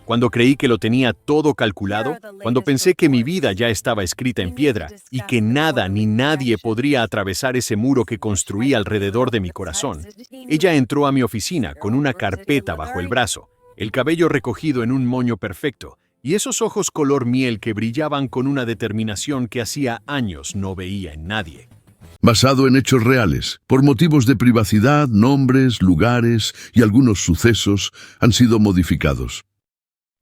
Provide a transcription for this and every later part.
Cuando creí que lo tenía todo calculado, cuando pensé que mi vida ya estaba escrita en piedra y que nada ni nadie podría atravesar ese muro que construí alrededor de mi corazón, ella entró a mi oficina con una carpeta bajo el brazo, el cabello recogido en un moño perfecto y esos ojos color miel que brillaban con una determinación que hacía años no veía en nadie. Basado en hechos reales. Por motivos de privacidad, nombres, lugares y algunos sucesos han sido modificados.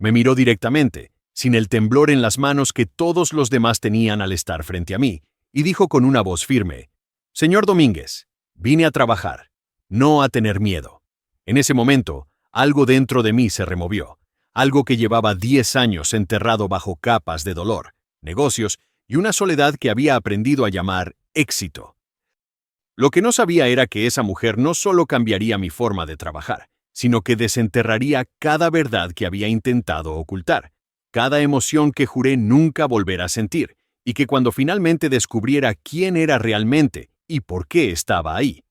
Me miró directamente, sin el temblor en las manos que todos los demás tenían al estar frente a mí, y dijo con una voz firme: «Señor Domínguez, vine a trabajar, no a tener miedo». En ese momento, algo dentro de mí se removió, algo que llevaba 10 años enterrado bajo capas de dolor, negocios y una soledad que había aprendido a llamar éxito. Lo que no sabía era que esa mujer no solo cambiaría mi forma de trabajar, sino que desenterraría cada verdad que había intentado ocultar, cada emoción que juré nunca volver a sentir, y que cuando finalmente descubriera quién era realmente y por qué estaba ahí.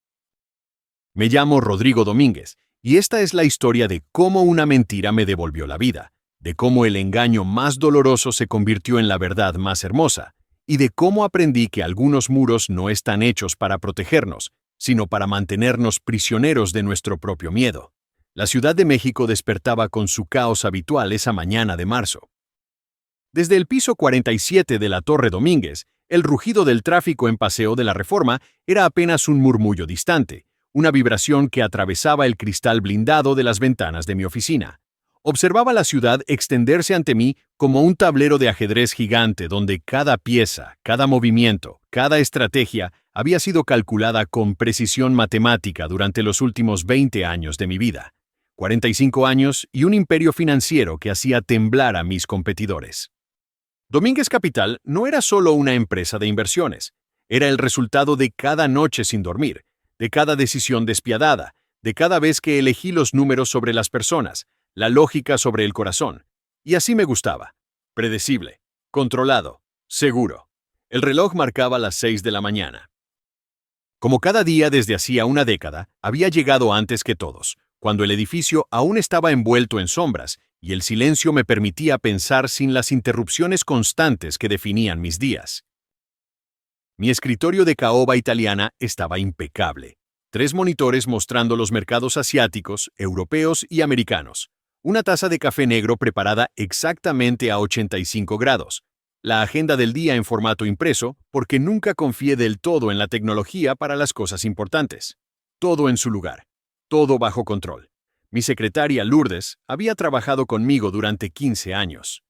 Me llamo Rodrigo Domínguez, y esta es la historia de cómo una mentira me devolvió la vida, de cómo el engaño más doloroso se convirtió en la verdad más hermosa, y de cómo aprendí que algunos muros no están hechos para protegernos, sino para mantenernos prisioneros de nuestro propio miedo. La Ciudad de México despertaba con su caos habitual esa mañana de marzo. Desde el piso 47 de la Torre Domínguez, el rugido del tráfico en Paseo de la Reforma era apenas un murmullo distante, una vibración que atravesaba el cristal blindado de las ventanas de mi oficina. Observaba la ciudad extenderse ante mí como un tablero de ajedrez gigante donde cada pieza, cada movimiento, cada estrategia había sido calculada con precisión matemática durante los últimos 20 años de mi vida. 45 años y un imperio financiero que hacía temblar a mis competidores. Domínguez Capital no era solo una empresa de inversiones, era el resultado de cada noche sin dormir, de cada decisión despiadada, de cada vez que elegí los números sobre las personas, la lógica sobre el corazón. Y así me gustaba. Predecible, controlado, seguro. El reloj marcaba las 6 de la mañana. Como cada día desde hacía una década, había llegado antes que todos, cuando el edificio aún estaba envuelto en sombras y el silencio me permitía pensar sin las interrupciones constantes que definían mis días. Mi escritorio de caoba italiana estaba impecable. 3 monitores mostrando los mercados asiáticos, europeos y americanos. Una taza de café negro preparada exactamente a 85 grados. La agenda del día en formato impreso, porque nunca confié del todo en la tecnología para las cosas importantes. Todo en su lugar. Todo bajo control. Mi secretaria Lourdes había trabajado conmigo durante 15 años.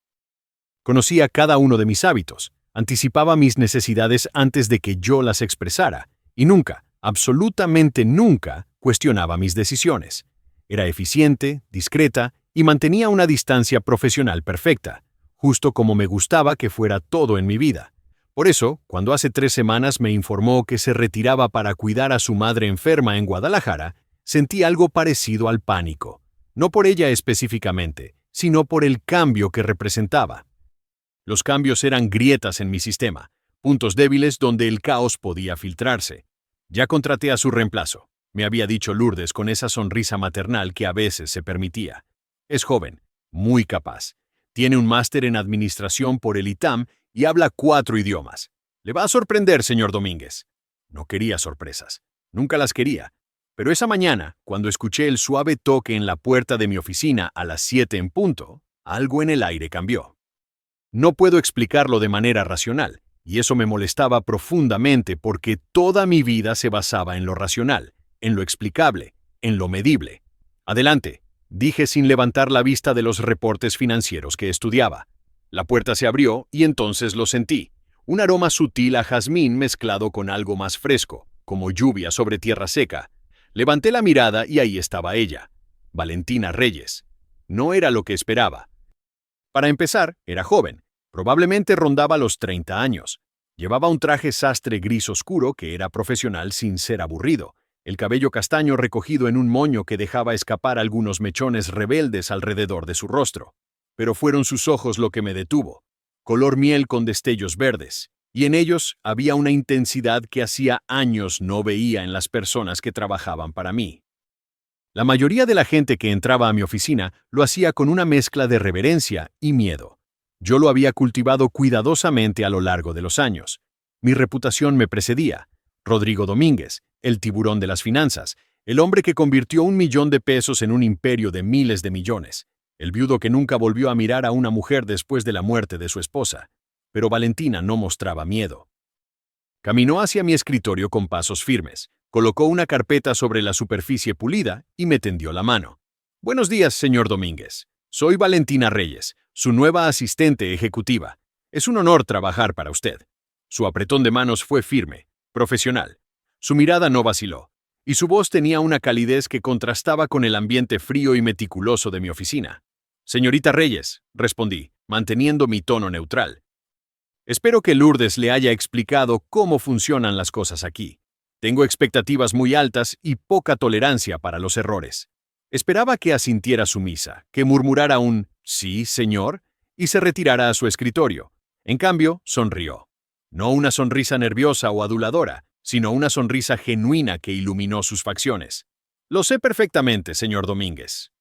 Conocía cada uno de mis hábitos, anticipaba mis necesidades antes de que yo las expresara, y nunca, absolutamente nunca, cuestionaba mis decisiones. Era eficiente, discreta y mantenía una distancia profesional perfecta, justo como me gustaba que fuera todo en mi vida. Por eso, cuando hace 3 semanas me informó que se retiraba para cuidar a su madre enferma en Guadalajara, sentí algo parecido al pánico, no por ella específicamente, sino por el cambio que representaba. Los cambios eran grietas en mi sistema, puntos débiles donde el caos podía filtrarse. Ya contraté a su reemplazo, me había dicho Lourdes con esa sonrisa maternal que a veces se permitía. Es joven, muy capaz. Tiene un máster en administración por el ITAM y habla 4 idiomas. Le va a sorprender, señor Domínguez. No quería sorpresas. Nunca las quería. Pero esa mañana, cuando escuché el suave toque en la puerta de mi oficina a las 7 en punto, algo en el aire cambió. No puedo explicarlo de manera racional, y eso me molestaba profundamente porque toda mi vida se basaba en lo racional, en lo explicable, en lo medible. Adelante, dije sin levantar la vista de los reportes financieros que estudiaba. La puerta se abrió y entonces lo sentí. Un aroma sutil a jazmín mezclado con algo más fresco, como lluvia sobre tierra seca. Levanté la mirada y ahí estaba ella, Valentina Reyes. No era lo que esperaba. Para empezar, era joven, probablemente rondaba los 30 años. Llevaba un traje sastre gris oscuro que era profesional sin ser aburrido, el cabello castaño recogido en un moño que dejaba escapar algunos mechones rebeldes alrededor de su rostro. Pero fueron sus ojos lo que me detuvo, color miel con destellos verdes, y en ellos había una intensidad que hacía años no veía en las personas que trabajaban para mí. La mayoría de la gente que entraba a mi oficina lo hacía con una mezcla de reverencia y miedo. Yo lo había cultivado cuidadosamente a lo largo de los años. Mi reputación me precedía. Rodrigo Domínguez, el tiburón de las finanzas, el hombre que convirtió $1.000.000 en un imperio de miles de millones, el viudo que nunca volvió a mirar a una mujer después de la muerte de su esposa. Pero Valentina no mostraba miedo. Caminó hacia mi escritorio con pasos firmes, colocó una carpeta sobre la superficie pulida y me tendió la mano. Buenos días, señor Domínguez. Soy Valentina Reyes, su nueva asistente ejecutiva. Es un honor trabajar para usted. Su apretón de manos fue firme, profesional. Su mirada no vaciló, y su voz tenía una calidez que contrastaba con el ambiente frío y meticuloso de mi oficina. Señorita Reyes, respondí, manteniendo mi tono neutral. Espero que Lourdes le haya explicado cómo funcionan las cosas aquí. Tengo expectativas muy altas y poca tolerancia para los errores. Esperaba que asintiera sumisa, que murmurara un «sí, señor», y se retirara a su escritorio. En cambio, sonrió. No una sonrisa nerviosa o aduladora, sino una sonrisa genuina que iluminó sus facciones. Lo sé perfectamente, señor Domínguez.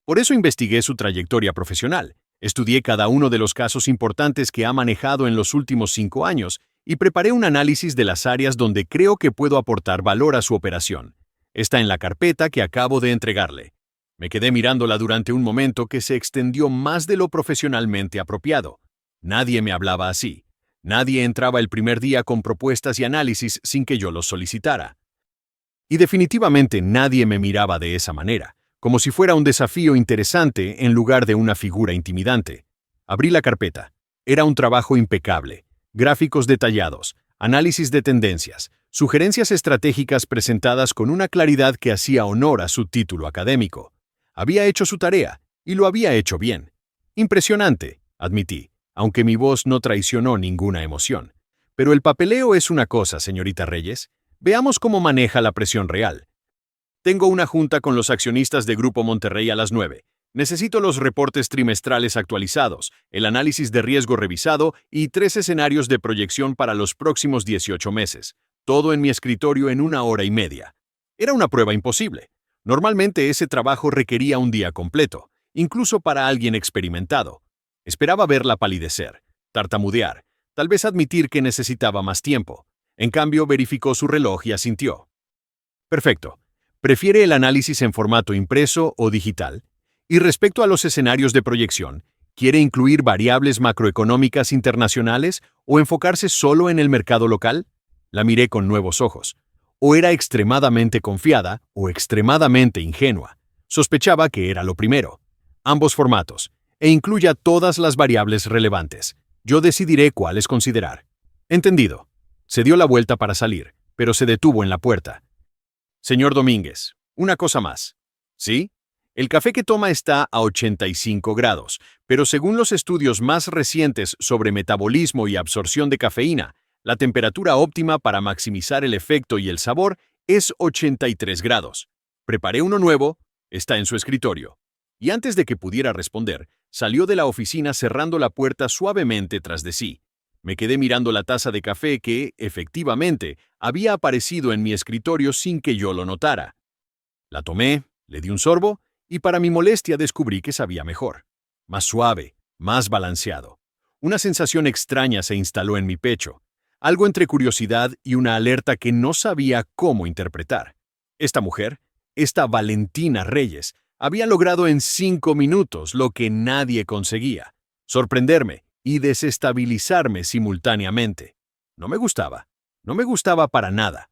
Por eso investigué su trayectoria profesional. Estudié cada uno de los casos importantes que ha manejado en los últimos 5 años y preparé un análisis de las áreas donde creo que puedo aportar valor a su operación. Está en la carpeta que acabo de entregarle. Me quedé mirándola durante un momento que se extendió más de lo profesionalmente apropiado. Nadie me hablaba así. Nadie entraba el primer día con propuestas y análisis sin que yo los solicitara. Y definitivamente nadie me miraba de esa manera, como si fuera un desafío interesante en lugar de una figura intimidante. Abrí la carpeta. Era un trabajo impecable. Gráficos detallados, análisis de tendencias, sugerencias estratégicas presentadas con una claridad que hacía honor a su título académico. Había hecho su tarea, y lo había hecho bien. Impresionante, admití, aunque mi voz no traicionó ninguna emoción. Pero el papeleo es una cosa, señorita Reyes. Veamos cómo maneja la presión real. Tengo una junta con los accionistas de Grupo Monterrey a las 9. Necesito los reportes trimestrales actualizados, el análisis de riesgo revisado y 3 escenarios de proyección para los próximos 18 meses. Todo en mi escritorio en 1 hora y media. Era una prueba imposible. Normalmente ese trabajo requería un día completo, incluso para alguien experimentado. Esperaba verla palidecer, tartamudear, tal vez admitir que necesitaba más tiempo. En cambio, verificó su reloj y asintió. Perfecto. ¿Prefiere el análisis en formato impreso o digital? Y respecto a los escenarios de proyección, ¿quiere incluir variables macroeconómicas internacionales o enfocarse solo en el mercado local? La miré con nuevos ojos. O era extremadamente confiada o extremadamente ingenua. Sospechaba que era lo primero. Ambos formatos, e incluya todas las variables relevantes. Yo decidiré cuáles considerar. Entendido. Se dio la vuelta para salir, pero se detuvo en la puerta. Señor Domínguez, una cosa más. ¿Sí? El café que toma está a 85 grados, pero según los estudios más recientes sobre metabolismo y absorción de cafeína, la temperatura óptima para maximizar el efecto y el sabor es 83 grados. Preparé uno nuevo, está en su escritorio. Y antes de que pudiera responder, salió de la oficina cerrando la puerta suavemente tras de sí. Me quedé mirando la taza de café que, efectivamente, había aparecido en mi escritorio sin que yo lo notara. La tomé, le di un sorbo, y para mi molestia descubrí que sabía mejor. Más suave, más balanceado. Una sensación extraña se instaló en mi pecho, algo entre curiosidad y una alerta que no sabía cómo interpretar. Esta mujer, esta Valentina Reyes, había logrado en 5 minutos lo que nadie conseguía: sorprenderme y desestabilizarme simultáneamente. No me gustaba para nada.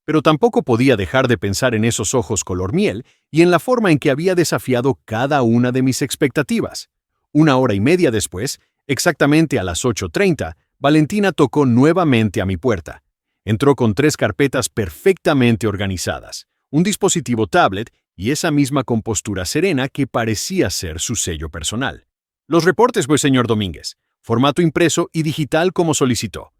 Pero tampoco podía dejar de pensar en esos ojos color miel y en la forma en que había desafiado cada una de mis expectativas. 1 hora y media después, exactamente a las 8:30, Valentina tocó nuevamente a mi puerta. Entró con 3 carpetas perfectamente organizadas, un dispositivo tablet y esa misma compostura serena que parecía ser su sello personal. Los reportes, pues, señor Domínguez, formato impreso y digital como solicitó.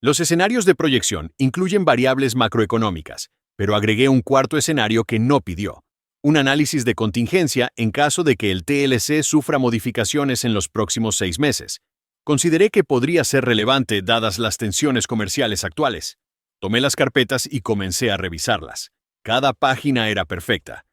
Los escenarios de proyección incluyen variables macroeconómicas, pero agregué un cuarto escenario que no pidió: un análisis de contingencia en caso de que el TLC sufra modificaciones en los próximos 6 meses. Consideré que podría ser relevante dadas las tensiones comerciales actuales. Tomé las carpetas y comencé a revisarlas. Cada página era perfecta.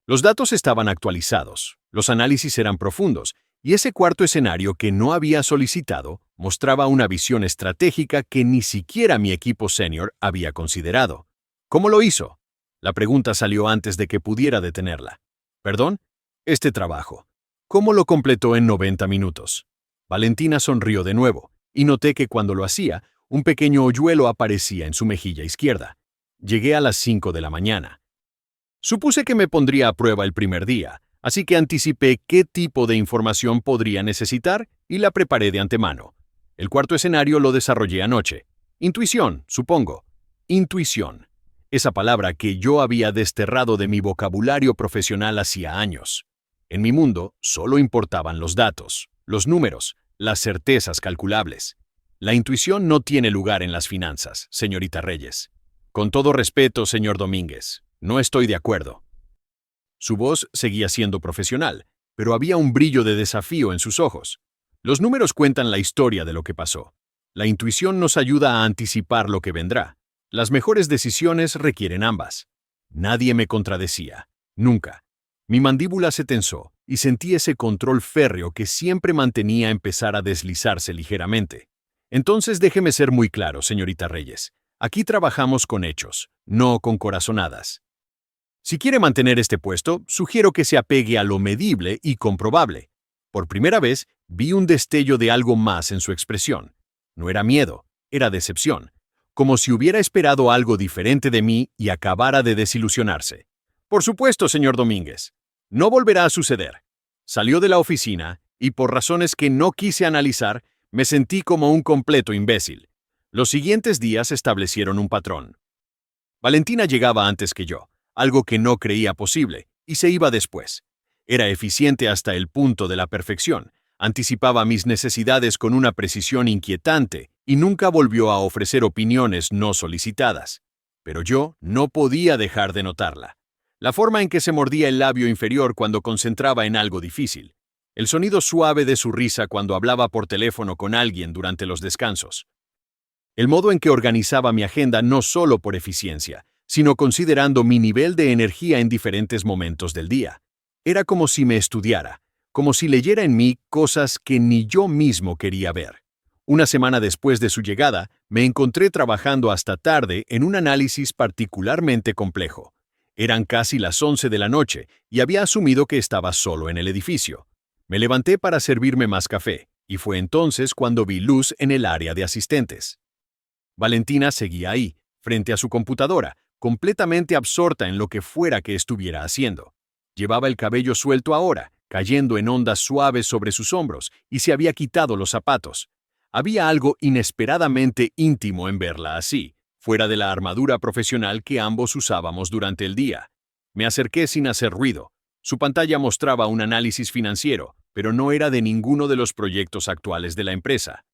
Los datos estaban actualizados, los análisis eran profundos, y ese cuarto escenario que no había solicitado mostraba una visión estratégica que ni siquiera mi equipo senior había considerado. ¿Cómo lo hizo? La pregunta salió antes de que pudiera detenerla. ¿Perdón? Este trabajo. ¿Cómo lo completó en 90 minutos? Valentina sonrió de nuevo, y noté que cuando lo hacía, un pequeño hoyuelo aparecía en su mejilla izquierda. Llegué a las 5 de la mañana. Supuse que me pondría a prueba el primer día, así que anticipé qué tipo de información podría necesitar y la preparé de antemano. El cuarto escenario lo desarrollé anoche. Intuición, supongo. Intuición. Esa palabra que yo había desterrado de mi vocabulario profesional hacía años. En mi mundo solo importaban los datos, los números, las certezas calculables. La intuición no tiene lugar en las finanzas, señorita Reyes. Con todo respeto, señor Domínguez, no estoy de acuerdo. Su voz seguía siendo profesional, pero había un brillo de desafío en sus ojos. Los números cuentan la historia de lo que pasó. La intuición nos ayuda a anticipar lo que vendrá. Las mejores decisiones requieren ambas. Nadie me contradecía. Nunca. Mi mandíbula se tensó y sentí ese control férreo que siempre mantenía empezar a deslizarse ligeramente. Entonces déjeme ser muy claro, señorita Reyes. Aquí trabajamos con hechos, no con corazonadas. Si quiere mantener este puesto, sugiero que se apegue a lo medible y comprobable. Por primera vez, vi un destello de algo más en su expresión. No era miedo, era decepción. Como si hubiera esperado algo diferente de mí y acabara de desilusionarse. Por supuesto, señor Domínguez. No volverá a suceder. Salió de la oficina y, por razones que no quise analizar, me sentí como un completo imbécil. Los siguientes días establecieron un patrón. Valentina llegaba antes que yo, algo que no creía posible, y se iba después. Era eficiente hasta el punto de la perfección, anticipaba mis necesidades con una precisión inquietante y nunca volvió a ofrecer opiniones no solicitadas. Pero yo no podía dejar de notarla. La forma en que se mordía el labio inferior cuando concentraba en algo difícil. El sonido suave de su risa cuando hablaba por teléfono con alguien durante los descansos. El modo en que organizaba mi agenda no solo por eficiencia, sino considerando mi nivel de energía en diferentes momentos del día. Era como si me estudiara, como si leyera en mí cosas que ni yo mismo quería ver. Una semana después de su llegada, me encontré trabajando hasta tarde en un análisis particularmente complejo. Eran casi las 11 de la noche y había asumido que estaba solo en el edificio. Me levanté para servirme más café, y fue entonces cuando vi luz en el área de asistentes. Valentina seguía ahí, frente a su computadora, completamente absorta en lo que fuera que estuviera haciendo. Llevaba el cabello suelto ahora, cayendo en ondas suaves sobre sus hombros, y se había quitado los zapatos. Había algo inesperadamente íntimo en verla así, fuera de la armadura profesional que ambos usábamos durante el día. Me acerqué sin hacer ruido. Su pantalla mostraba un análisis financiero, pero no era de ninguno de los proyectos actuales de la empresa.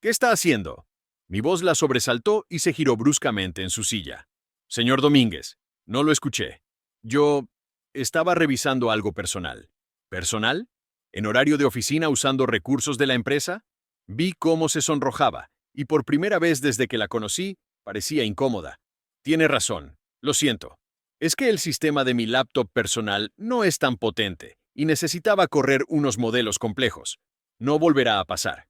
¿Qué está haciendo? Mi voz la sobresaltó y se giró bruscamente en su silla. Señor Domínguez, no lo escuché. Yo estaba revisando algo personal. ¿Personal? ¿En horario de oficina usando recursos de la empresa? Vi cómo se sonrojaba, y por primera vez desde que la conocí, parecía incómoda. Tiene razón, lo siento. Es que el sistema de mi laptop personal no es tan potente, y necesitaba correr unos modelos complejos. No volverá a pasar.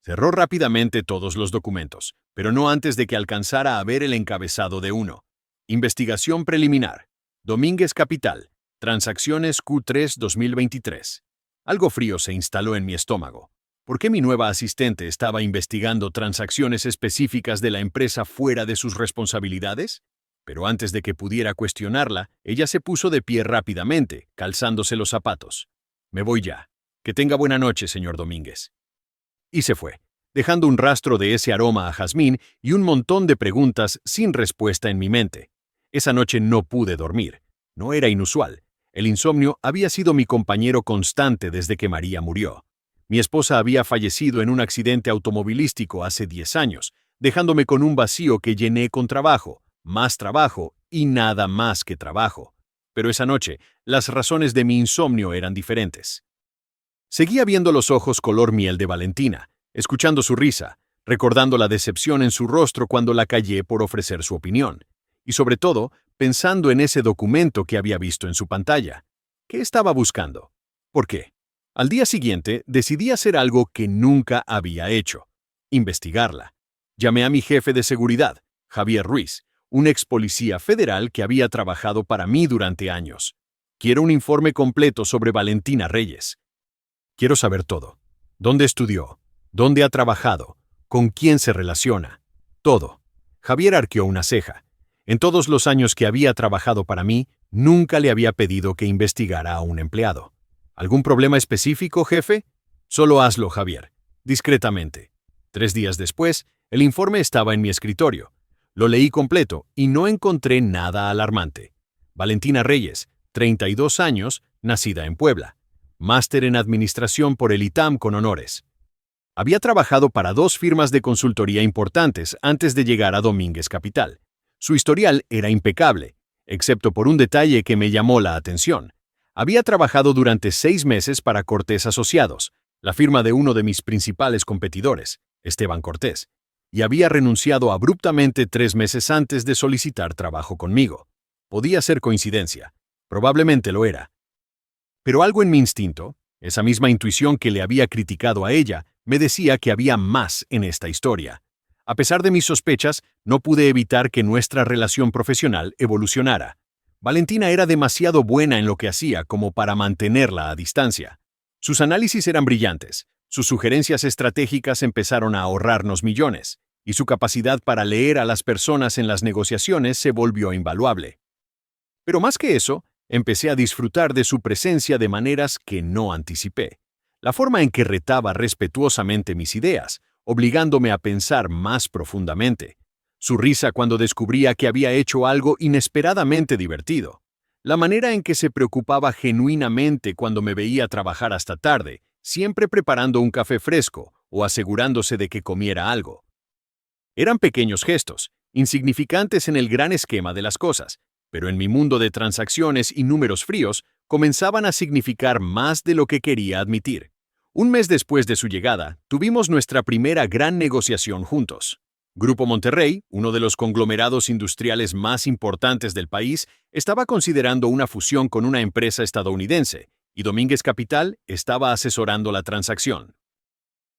Cerró rápidamente todos los documentos, pero no antes de que alcanzara a ver el encabezado de uno. Investigación preliminar. Domínguez Capital. Transacciones Q3 2023. Algo frío se instaló en mi estómago. ¿Por qué mi nueva asistente estaba investigando transacciones específicas de la empresa fuera de sus responsabilidades? Pero antes de que pudiera cuestionarla, ella se puso de pie rápidamente, calzándose los zapatos. Me voy ya. Que tenga buena noche, señor Domínguez. Y se fue, dejando un rastro de ese aroma a jazmín y un montón de preguntas sin respuesta en mi mente. Esa noche no pude dormir. No era inusual. El insomnio había sido mi compañero constante desde que María murió. Mi esposa había fallecido en un accidente automovilístico hace 10 años, dejándome con un vacío que llené con trabajo, más trabajo y nada más que trabajo. Pero esa noche, las razones de mi insomnio eran diferentes. Seguía viendo los ojos color miel de Valentina, escuchando su risa, recordando la decepción en su rostro cuando la callé por ofrecer su opinión. y sobre todo, pensando en ese documento que había visto en su pantalla. ¿Qué estaba buscando? ¿Por qué? Al día siguiente, decidí hacer algo que nunca había hecho: investigarla. Llamé a mi jefe de seguridad, Javier Ruiz, un ex policía federal que había trabajado para mí durante años. Quiero un informe completo sobre Valentina Reyes. Quiero saber todo. ¿Dónde estudió? ¿Dónde ha trabajado? ¿Con quién se relaciona? Todo. Javier arqueó una ceja. En todos los años que había trabajado para mí, nunca le había pedido que investigara a un empleado. ¿Algún problema específico, jefe? Solo hazlo, Javier. Discretamente. 3 días después, el informe estaba en mi escritorio. Lo leí completo y no encontré nada alarmante. Valentina Reyes, 32 años, nacida en Puebla. Máster en Administración por el ITAM con honores. Había trabajado para 2 firmas de consultoría importantes antes de llegar a Domínguez Capital. Su historial era impecable, excepto por un detalle que me llamó la atención. Había trabajado durante 6 meses para Cortés Asociados, la firma de uno de mis principales competidores, Esteban Cortés, y había renunciado abruptamente 3 meses antes de solicitar trabajo conmigo. Podía ser coincidencia, probablemente lo era. Pero algo en mi instinto, esa misma intuición que le había criticado a ella, me decía que había más en esta historia. A pesar de mis sospechas, no pude evitar que nuestra relación profesional evolucionara. Valentina era demasiado buena en lo que hacía como para mantenerla a distancia. Sus análisis eran brillantes, sus sugerencias estratégicas empezaron a ahorrarnos millones, y su capacidad para leer a las personas en las negociaciones se volvió invaluable. Pero más que eso, empecé a disfrutar de su presencia de maneras que no anticipé. La forma en que retaba respetuosamente mis ideas, obligándome a pensar más profundamente. Su risa cuando descubría que había hecho algo inesperadamente divertido. La manera en que se preocupaba genuinamente cuando me veía trabajar hasta tarde, siempre preparando un café fresco o asegurándose de que comiera algo. Eran pequeños gestos, insignificantes en el gran esquema de las cosas, pero en mi mundo de transacciones y números fríos comenzaban a significar más de lo que quería admitir. Un mes después de su llegada, tuvimos nuestra primera gran negociación juntos. Grupo Monterrey, uno de los conglomerados industriales más importantes del país, estaba considerando una fusión con una empresa estadounidense, y Domínguez Capital estaba asesorando la transacción.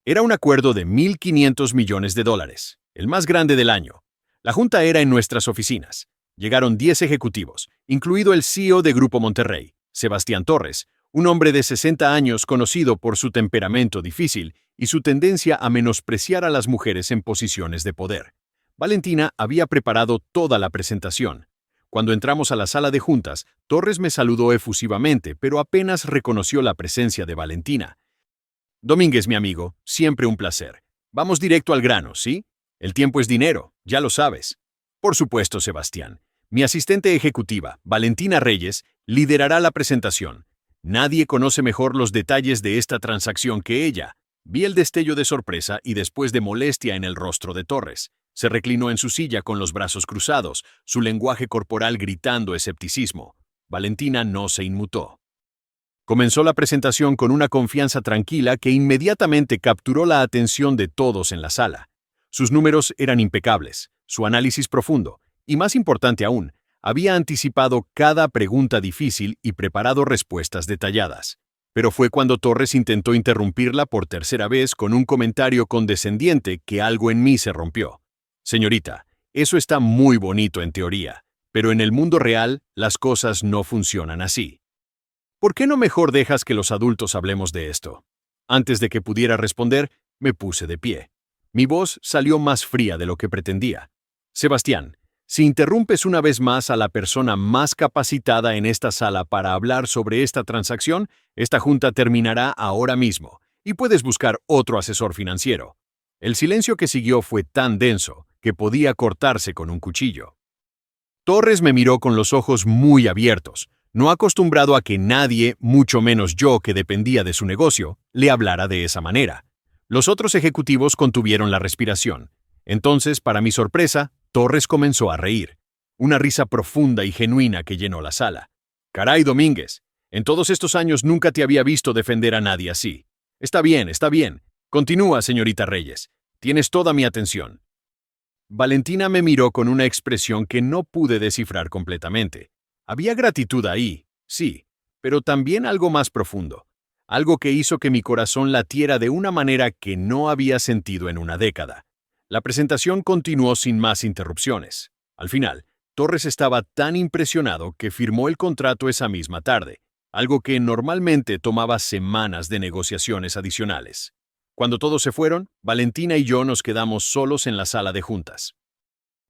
Era un acuerdo de $1.500 millones, el más grande del año. La junta era en nuestras oficinas. Llegaron 10 ejecutivos, incluido el CEO de Grupo Monterrey, Sebastián Torres, un hombre de 60 años conocido por su temperamento difícil y su tendencia a menospreciar a las mujeres en posiciones de poder. Valentina había preparado toda la presentación. Cuando entramos a la sala de juntas, Torres me saludó efusivamente, pero apenas reconoció la presencia de Valentina. Domínguez, mi amigo, siempre un placer. Vamos directo al grano, ¿sí? El tiempo es dinero, ya lo sabes. Por supuesto, Sebastián. Mi asistente ejecutiva, Valentina Reyes, liderará la presentación. Nadie conoce mejor los detalles de esta transacción que ella. Vi el destello de sorpresa y después de molestia en el rostro de Torres. Se reclinó en su silla con los brazos cruzados, su lenguaje corporal gritando escepticismo. Valentina no se inmutó. Comenzó la presentación con una confianza tranquila que inmediatamente capturó la atención de todos en la sala. Sus números eran impecables, su análisis profundo, y más importante aún, había anticipado cada pregunta difícil y preparado respuestas detalladas. Pero fue cuando Torres intentó interrumpirla por tercera vez con un comentario condescendiente que algo en mí se rompió. Señorita, eso está muy bonito en teoría, pero en el mundo real las cosas no funcionan así. ¿Por qué no mejor dejas que los adultos hablemos de esto? Antes de que pudiera responder, me puse de pie. Mi voz salió más fría de lo que pretendía. Sebastián, si interrumpes una vez más a la persona más capacitada en esta sala para hablar sobre esta transacción, esta junta terminará ahora mismo, y puedes buscar otro asesor financiero. El silencio que siguió fue tan denso que podía cortarse con un cuchillo. Torres me miró con los ojos muy abiertos, no acostumbrado a que nadie, mucho menos yo que dependía de su negocio, le hablara de esa manera. Los otros ejecutivos contuvieron la respiración. Entonces, para mi sorpresa, Torres comenzó a reír. Una risa profunda y genuina que llenó la sala. «Caray, Domínguez, en todos estos años nunca te había visto defender a nadie así. Está bien, está bien. Continúa, señorita Reyes. Tienes toda mi atención». Valentina me miró con una expresión que no pude descifrar completamente. Había gratitud ahí, sí, pero también algo más profundo. Algo que hizo que mi corazón latiera de una manera que no había sentido en una década. La presentación continuó sin más interrupciones. Al final, Torres estaba tan impresionado que firmó el contrato esa misma tarde, algo que normalmente tomaba semanas de negociaciones adicionales. Cuando todos se fueron, Valentina y yo nos quedamos solos en la sala de juntas.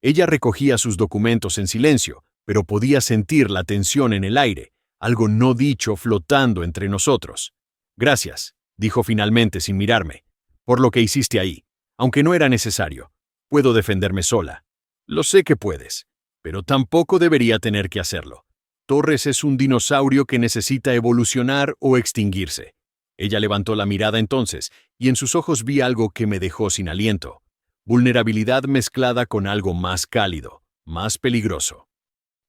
Ella recogía sus documentos en silencio, pero podía sentir la tensión en el aire, algo no dicho flotando entre nosotros. Gracias, dijo finalmente sin mirarme, por lo que hiciste ahí, aunque no era necesario. Puedo defenderme sola. Lo sé que puedes, pero tampoco debería tener que hacerlo. Torres es un dinosaurio que necesita evolucionar o extinguirse. Ella levantó la mirada entonces, y en sus ojos vi algo que me dejó sin aliento. Vulnerabilidad mezclada con algo más cálido, más peligroso.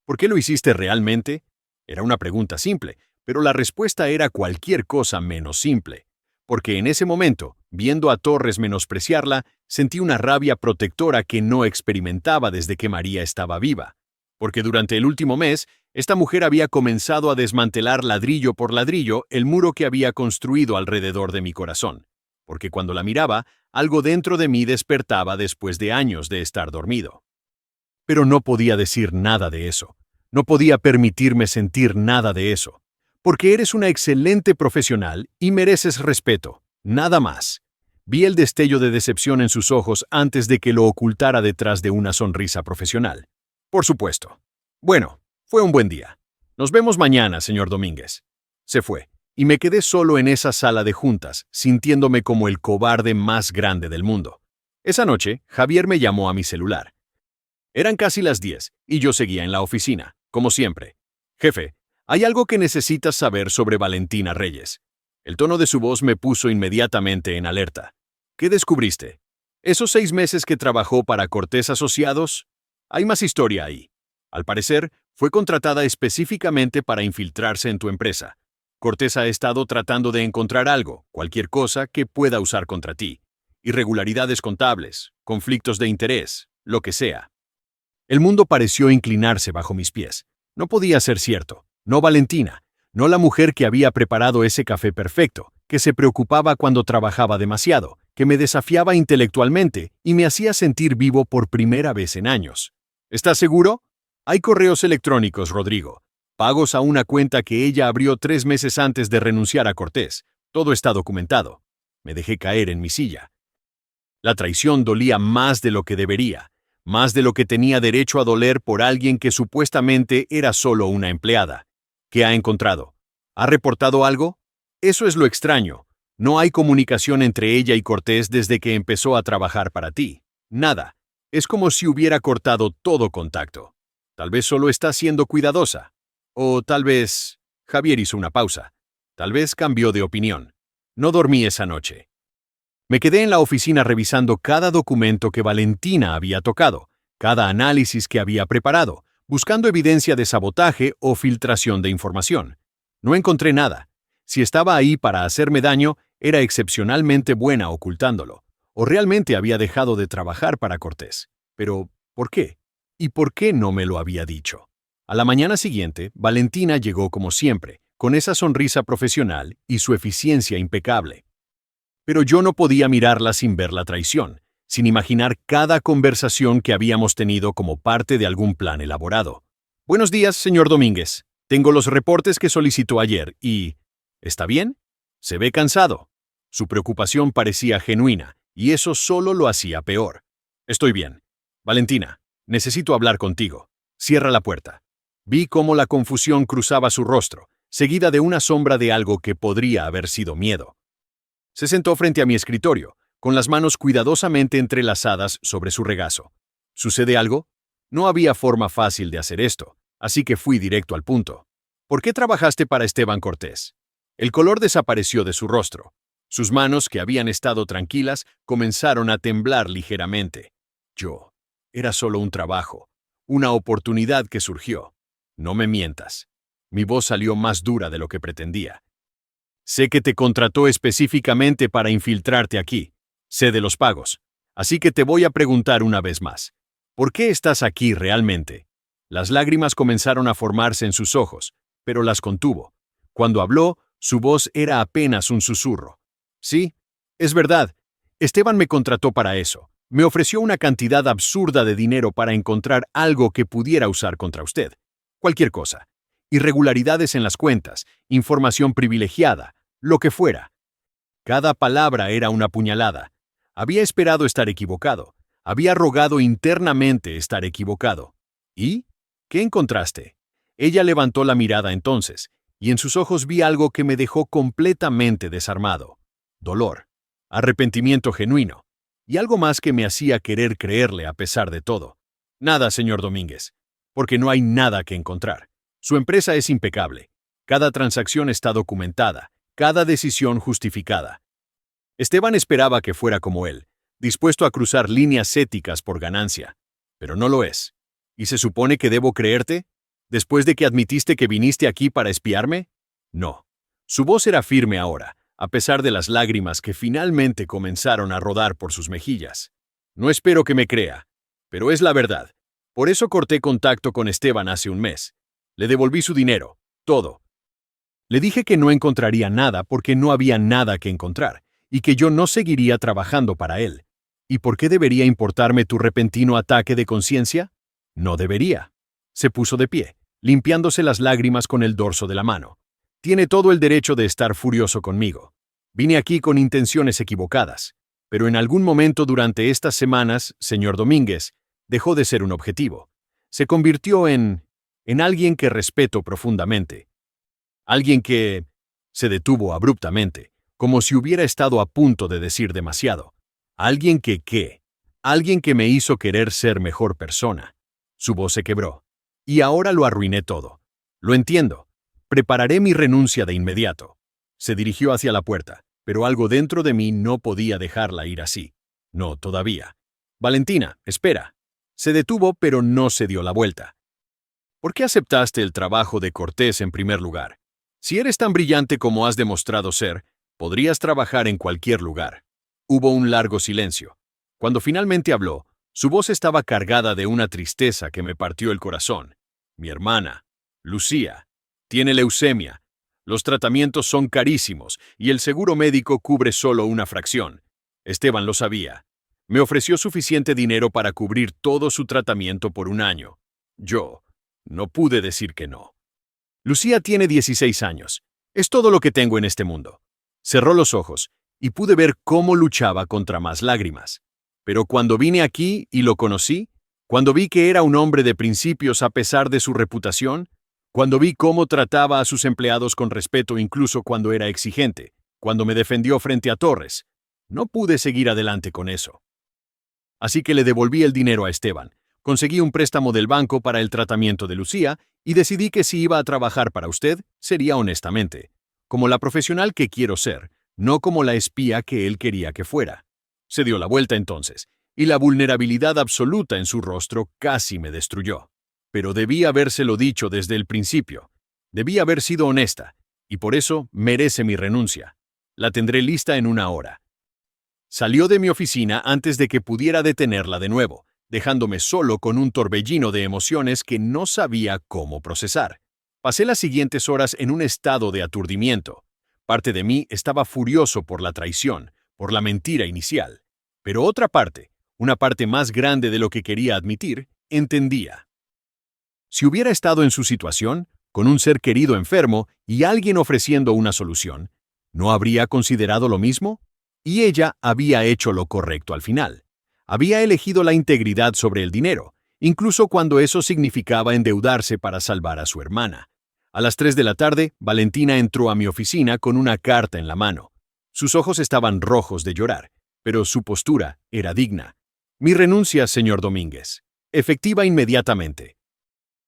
¿Por qué lo hiciste realmente? Era una pregunta simple, pero la respuesta era cualquier cosa menos simple. Porque en ese momento, viendo a Torres menospreciarla, sentí una rabia protectora que no experimentaba desde que María estaba viva. Porque durante el último mes, esta mujer había comenzado a desmantelar ladrillo por ladrillo el muro que había construido alrededor de mi corazón. Porque cuando la miraba, algo dentro de mí despertaba después de años de estar dormido. Pero no podía decir nada de eso. No podía permitirme sentir nada de eso. Porque eres una excelente profesional y mereces respeto, nada más. Vi el destello de decepción en sus ojos antes de que lo ocultara detrás de una sonrisa profesional. Por supuesto. Bueno, fue un buen día. Nos vemos mañana, señor Domínguez. Se fue, y me quedé solo en esa sala de juntas, sintiéndome como el cobarde más grande del mundo. Esa noche, Javier me llamó a mi celular. Eran casi las 10, y yo seguía en la oficina, como siempre. Jefe, hay algo que necesitas saber sobre Valentina Reyes. El tono de su voz me puso inmediatamente en alerta. ¿Qué descubriste? ¿Esos 6 meses que trabajó para Cortés Asociados? Hay más historia ahí. Al parecer, fue contratada específicamente para infiltrarse en tu empresa. Cortés ha estado tratando de encontrar algo, cualquier cosa que pueda usar contra ti. Irregularidades contables, conflictos de interés, lo que sea. El mundo pareció inclinarse bajo mis pies. No podía ser cierto. No Valentina. No la mujer que había preparado ese café perfecto, que se preocupaba cuando trabajaba demasiado, que me desafiaba intelectualmente y me hacía sentir vivo por primera vez en años. ¿Estás seguro? Hay correos electrónicos, Rodrigo. Pagos a una cuenta que ella abrió 3 meses antes de renunciar a Cortés. Todo está documentado. Me dejé caer en mi silla. La traición dolía más de lo que debería, más de lo que tenía derecho a doler por alguien que supuestamente era solo una empleada. ¿Qué ha encontrado? ¿Ha reportado algo? Eso es lo extraño. No hay comunicación entre ella y Cortés desde que empezó a trabajar para ti. Nada. Es como si hubiera cortado todo contacto. Tal vez solo está siendo cuidadosa. O tal vez... Javier hizo una pausa. Tal vez cambió de opinión. No dormí esa noche. Me quedé en la oficina revisando cada documento que Valentina había tocado, cada análisis que había preparado, buscando evidencia de sabotaje o filtración de información. No encontré nada. Si estaba ahí para hacerme daño, era excepcionalmente buena ocultándolo. O realmente había dejado de trabajar para Cortés. Pero, ¿por qué? ¿Y por qué no me lo había dicho? A la mañana siguiente, Valentina llegó como siempre, con esa sonrisa profesional y su eficiencia impecable. Pero yo no podía mirarla sin ver la traición, sin imaginar cada conversación que habíamos tenido como parte de algún plan elaborado. Buenos días, señor Domínguez. Tengo los reportes que solicitó ayer y... ¿Está bien? Se ve cansado. Su preocupación parecía genuina, y eso solo lo hacía peor. Estoy bien. Valentina, necesito hablar contigo. Cierra la puerta. Vi cómo la confusión cruzaba su rostro, seguida de una sombra de algo que podría haber sido miedo. Se sentó frente a mi escritorio, con las manos cuidadosamente entrelazadas sobre su regazo. ¿Sucede algo? No había forma fácil de hacer esto, así que fui directo al punto. ¿Por qué trabajaste para Esteban Cortés? El color desapareció de su rostro. Sus manos, que habían estado tranquilas, comenzaron a temblar ligeramente. Era solo un trabajo, una oportunidad que surgió. No me mientas. Mi voz salió más dura de lo que pretendía. Sé que te contrató específicamente para infiltrarte aquí. Sé de los pagos. Así que te voy a preguntar una vez más. ¿Por qué estás aquí realmente? Las lágrimas comenzaron a formarse en sus ojos, pero las contuvo. Cuando habló, su voz era apenas un susurro. Sí, es verdad. Esteban me contrató para eso. Me ofreció una cantidad absurda de dinero para encontrar algo que pudiera usar contra usted. Cualquier cosa. Irregularidades en las cuentas, información privilegiada, lo que fuera. Cada palabra era una puñalada. Había esperado estar equivocado. Había rogado internamente estar equivocado. ¿Y? ¿Qué encontraste? Ella levantó la mirada entonces, y en sus ojos vi algo que me dejó completamente desarmado. Dolor, arrepentimiento genuino, y algo más que me hacía querer creerle a pesar de todo. Nada, señor Domínguez, porque no hay nada que encontrar. Su empresa es impecable. Cada transacción está documentada, cada decisión justificada. Esteban esperaba que fuera como él, dispuesto a cruzar líneas éticas por ganancia, pero no lo es. ¿Y se supone que debo creerte? ¿Después de que admitiste que viniste aquí para espiarme? No. Su voz era firme ahora, a pesar de las lágrimas que finalmente comenzaron a rodar por sus mejillas. No espero que me crea, pero es la verdad. Por eso corté contacto con Esteban hace un mes. Le devolví su dinero, todo. Le dije que no encontraría nada porque no había nada que encontrar, y que yo no seguiría trabajando para él. ¿Y por qué debería importarme tu repentino ataque de conciencia? No debería. Se puso de pie, limpiándose las lágrimas con el dorso de la mano. Tiene todo el derecho de estar furioso conmigo. Vine aquí con intenciones equivocadas, pero en algún momento durante estas semanas, señor Domínguez, dejó de ser un objetivo. Se convirtió en alguien que respeto profundamente. Alguien que se detuvo abruptamente, como si hubiera estado a punto de decir demasiado. Alguien que me hizo querer ser mejor persona. Su voz se quebró. Y ahora lo arruiné todo. Lo entiendo. Prepararé mi renuncia de inmediato. Se dirigió hacia la puerta, pero algo dentro de mí no podía dejarla ir así. No, todavía. Valentina, espera. Se detuvo, pero no se dio la vuelta. ¿Por qué aceptaste el trabajo de Cortés en primer lugar? Si eres tan brillante como has demostrado ser, podrías trabajar en cualquier lugar. Hubo un largo silencio. Cuando finalmente habló, su voz estaba cargada de una tristeza que me partió el corazón. Mi hermana, Lucía, tiene leucemia. Los tratamientos son carísimos y el seguro médico cubre solo una fracción. Esteban lo sabía. Me ofreció suficiente dinero para cubrir todo su tratamiento por un año. Yo no pude decir que no. Lucía tiene 16 años. Es todo lo que tengo en este mundo. Cerró los ojos y pude ver cómo luchaba contra más lágrimas. Pero cuando vine aquí y lo conocí, cuando vi que era un hombre de principios a pesar de su reputación, cuando vi cómo trataba a sus empleados con respeto incluso cuando era exigente, cuando me defendió frente a Torres, no pude seguir adelante con eso. Así que le devolví el dinero a Esteban, conseguí un préstamo del banco para el tratamiento de Lucía y decidí que si iba a trabajar para usted, sería honestamente, como la profesional que quiero ser, no como la espía que él quería que fuera. Se dio la vuelta entonces, y la vulnerabilidad absoluta en su rostro casi me destruyó. Pero debí habérselo dicho desde el principio. Debí haber sido honesta, y por eso merece mi renuncia. La tendré lista en 1 hora. Salió de mi oficina antes de que pudiera detenerla de nuevo, dejándome solo con un torbellino de emociones que no sabía cómo procesar. Pasé las siguientes horas en un estado de aturdimiento. Parte de mí estaba furioso por la traición, por la mentira inicial. Pero otra parte, una parte más grande de lo que quería admitir, entendía. Si hubiera estado en su situación, con un ser querido enfermo y alguien ofreciendo una solución, ¿no habría considerado lo mismo? Y ella había hecho lo correcto al final. Había elegido la integridad sobre el dinero, incluso cuando eso significaba endeudarse para salvar a su hermana. A las 3 de la tarde, Valentina entró a mi oficina con una carta en la mano. Sus ojos estaban rojos de llorar, pero su postura era digna. Mi renuncia, señor Domínguez. Efectiva inmediatamente.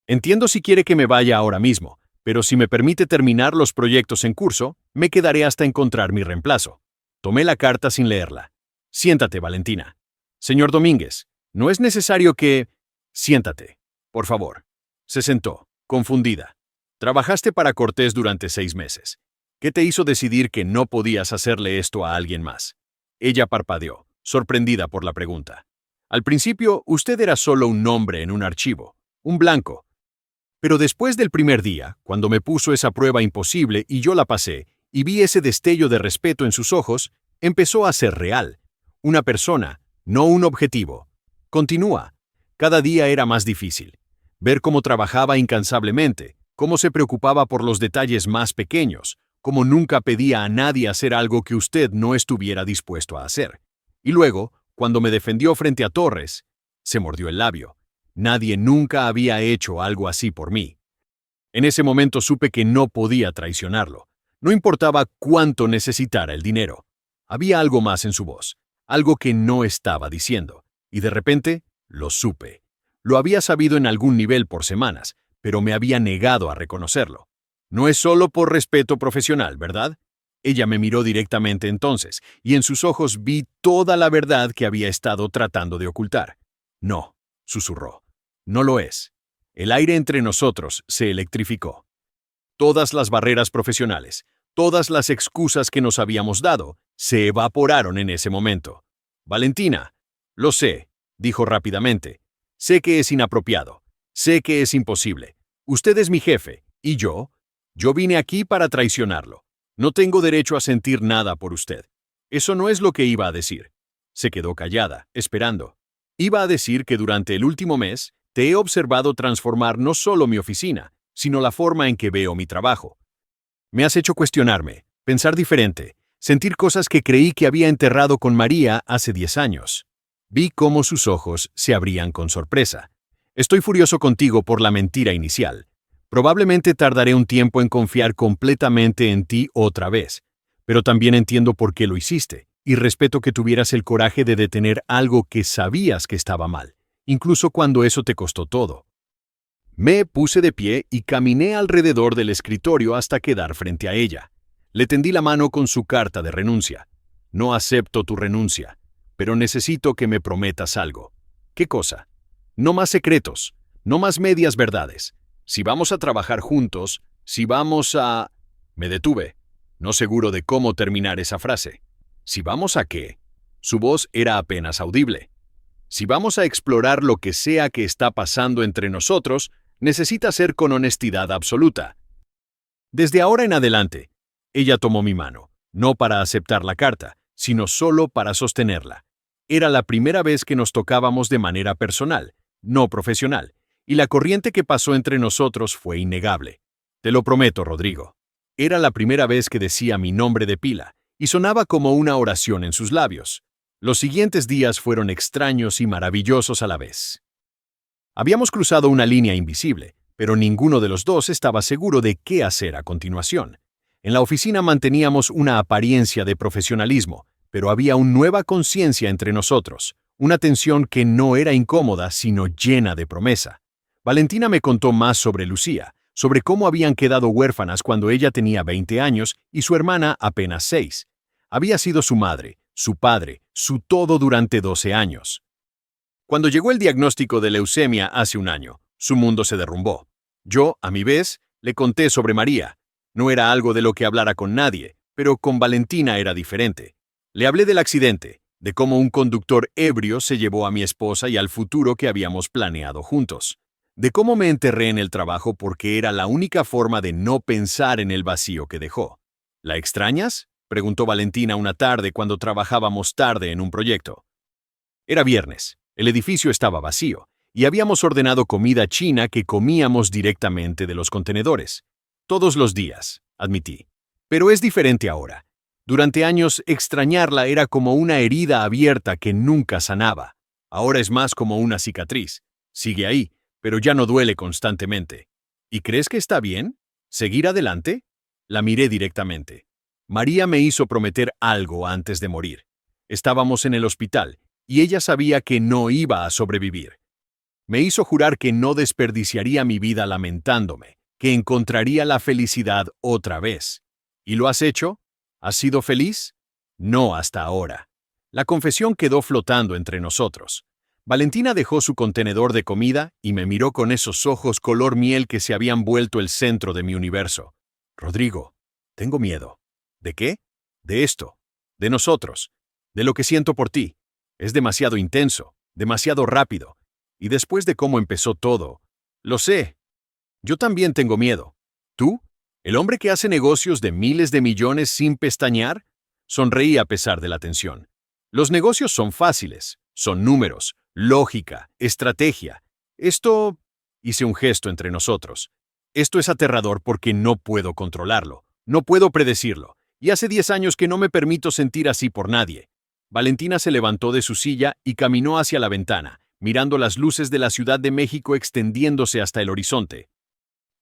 Entiendo si quiere que me vaya ahora mismo, pero si me permite terminar los proyectos en curso, me quedaré hasta encontrar mi reemplazo. Tomé la carta sin leerla. Siéntate, Valentina. Señor Domínguez, no es necesario que... Siéntate, por favor. Se sentó, confundida. Trabajaste para Cortés durante 6 meses. ¿Qué te hizo decidir que no podías hacerle esto a alguien más? Ella parpadeó, sorprendida por la pregunta. Al principio, usted era solo un nombre en un archivo, un blanco. Pero después del primer día, cuando me puso esa prueba imposible y yo la pasé, y vi ese destello de respeto en sus ojos, empezó a ser real. Una persona, no un objetivo. Continúa. Cada día era más difícil. Ver cómo trabajaba incansablemente, cómo se preocupaba por los detalles más pequeños, cómo nunca pedía a nadie hacer algo que usted no estuviera dispuesto a hacer. Y luego, cuando me defendió frente a Torres, se mordió el labio. Nadie nunca había hecho algo así por mí. En ese momento supe que no podía traicionarlo. No importaba cuánto necesitara el dinero. Había algo más en su voz, algo que no estaba diciendo. Y de repente, lo supe. Lo había sabido en algún nivel por semanas, pero me había negado a reconocerlo. No es solo por respeto profesional, ¿verdad? Ella me miró directamente entonces, y en sus ojos vi toda la verdad que había estado tratando de ocultar. No, susurró. No lo es. El aire entre nosotros se electrificó. Todas las barreras profesionales, todas las excusas que nos habíamos dado, se evaporaron en ese momento. Valentina, lo sé, dijo rápidamente. Sé que es inapropiado. Sé que es imposible. Usted es mi jefe, y yo vine aquí para traicionarlo. No tengo derecho a sentir nada por usted. Eso no es lo que iba a decir. Se quedó callada, esperando. Iba a decir que durante el último mes te he observado transformar no solo mi oficina, sino la forma en que veo mi trabajo. Me has hecho cuestionarme, pensar diferente, sentir cosas que creí que había enterrado con María hace 10 años. Vi cómo sus ojos se abrían con sorpresa. Estoy furioso contigo por la mentira inicial. Probablemente tardaré un tiempo en confiar completamente en ti otra vez, pero también entiendo por qué lo hiciste, y respeto que tuvieras el coraje de detener algo que sabías que estaba mal, incluso cuando eso te costó todo. Me puse de pie y caminé alrededor del escritorio hasta quedar frente a ella. Le tendí la mano con su carta de renuncia. No acepto tu renuncia, pero necesito que me prometas algo. ¿Qué cosa? No más secretos, no más medias verdades. Si vamos a trabajar juntos, si vamos a... Me detuve, no seguro de cómo terminar esa frase. ¿Si vamos a qué? Su voz era apenas audible. Si vamos a explorar lo que sea que está pasando entre nosotros, necesita ser con honestidad absoluta. Desde ahora en adelante, ella tomó mi mano, no para aceptar la carta, sino solo para sostenerla. Era la primera vez que nos tocábamos de manera personal, no profesional, y la corriente que pasó entre nosotros fue innegable. Te lo prometo, Rodrigo. Era la primera vez que decía mi nombre de pila, y sonaba como una oración en sus labios. Los siguientes días fueron extraños y maravillosos a la vez. Habíamos cruzado una línea invisible, pero ninguno de los dos estaba seguro de qué hacer a continuación. En la oficina manteníamos una apariencia de profesionalismo, pero había una nueva conciencia entre nosotros, una tensión que no era incómoda, sino llena de promesa. Valentina me contó más sobre Lucía, sobre cómo habían quedado huérfanas cuando ella tenía 20 años y su hermana apenas 6. Había sido su madre, su padre, su todo durante 12 años. Cuando llegó el diagnóstico de leucemia hace un año, su mundo se derrumbó. Yo, a mi vez, le conté sobre María. No era algo de lo que hablara con nadie, pero con Valentina era diferente. Le hablé del accidente, de cómo un conductor ebrio se llevó a mi esposa y al futuro que habíamos planeado juntos. De cómo me enterré en el trabajo porque era la única forma de no pensar en el vacío que dejó. ¿La extrañas?, preguntó Valentina una tarde cuando trabajábamos tarde en un proyecto. Era viernes, el edificio estaba vacío, y habíamos ordenado comida china que comíamos directamente de los contenedores. Todos los días, admití. Pero es diferente ahora. Durante años, extrañarla era como una herida abierta que nunca sanaba. Ahora es más como una cicatriz. Sigue ahí, pero ya no duele constantemente. ¿Y crees que está bien? ¿Seguir adelante? La miré directamente. María me hizo prometer algo antes de morir. Estábamos en el hospital, y ella sabía que no iba a sobrevivir. Me hizo jurar que no desperdiciaría mi vida lamentándome, que encontraría la felicidad otra vez. ¿Y lo has hecho? ¿Has sido feliz? No hasta ahora. La confesión quedó flotando entre nosotros. Valentina dejó su contenedor de comida y me miró con esos ojos color miel que se habían vuelto el centro de mi universo. Rodrigo, tengo miedo. ¿De qué? De esto. De nosotros. De lo que siento por ti. Es demasiado intenso. demasiado rápido. Y después de cómo empezó todo, lo sé. Yo también tengo miedo. ¿Tú? ¿El hombre que hace negocios de miles de millones sin pestañear? Sonreí a pesar de la tensión. Los negocios son fáciles, son números, lógica, estrategia. Esto... Hice un gesto entre nosotros. Esto es aterrador porque no puedo controlarlo, no puedo predecirlo, y hace 10 años que no me permito sentir así por nadie. Valentina se levantó de su silla y caminó hacia la ventana, mirando las luces de la Ciudad de México extendiéndose hasta el horizonte.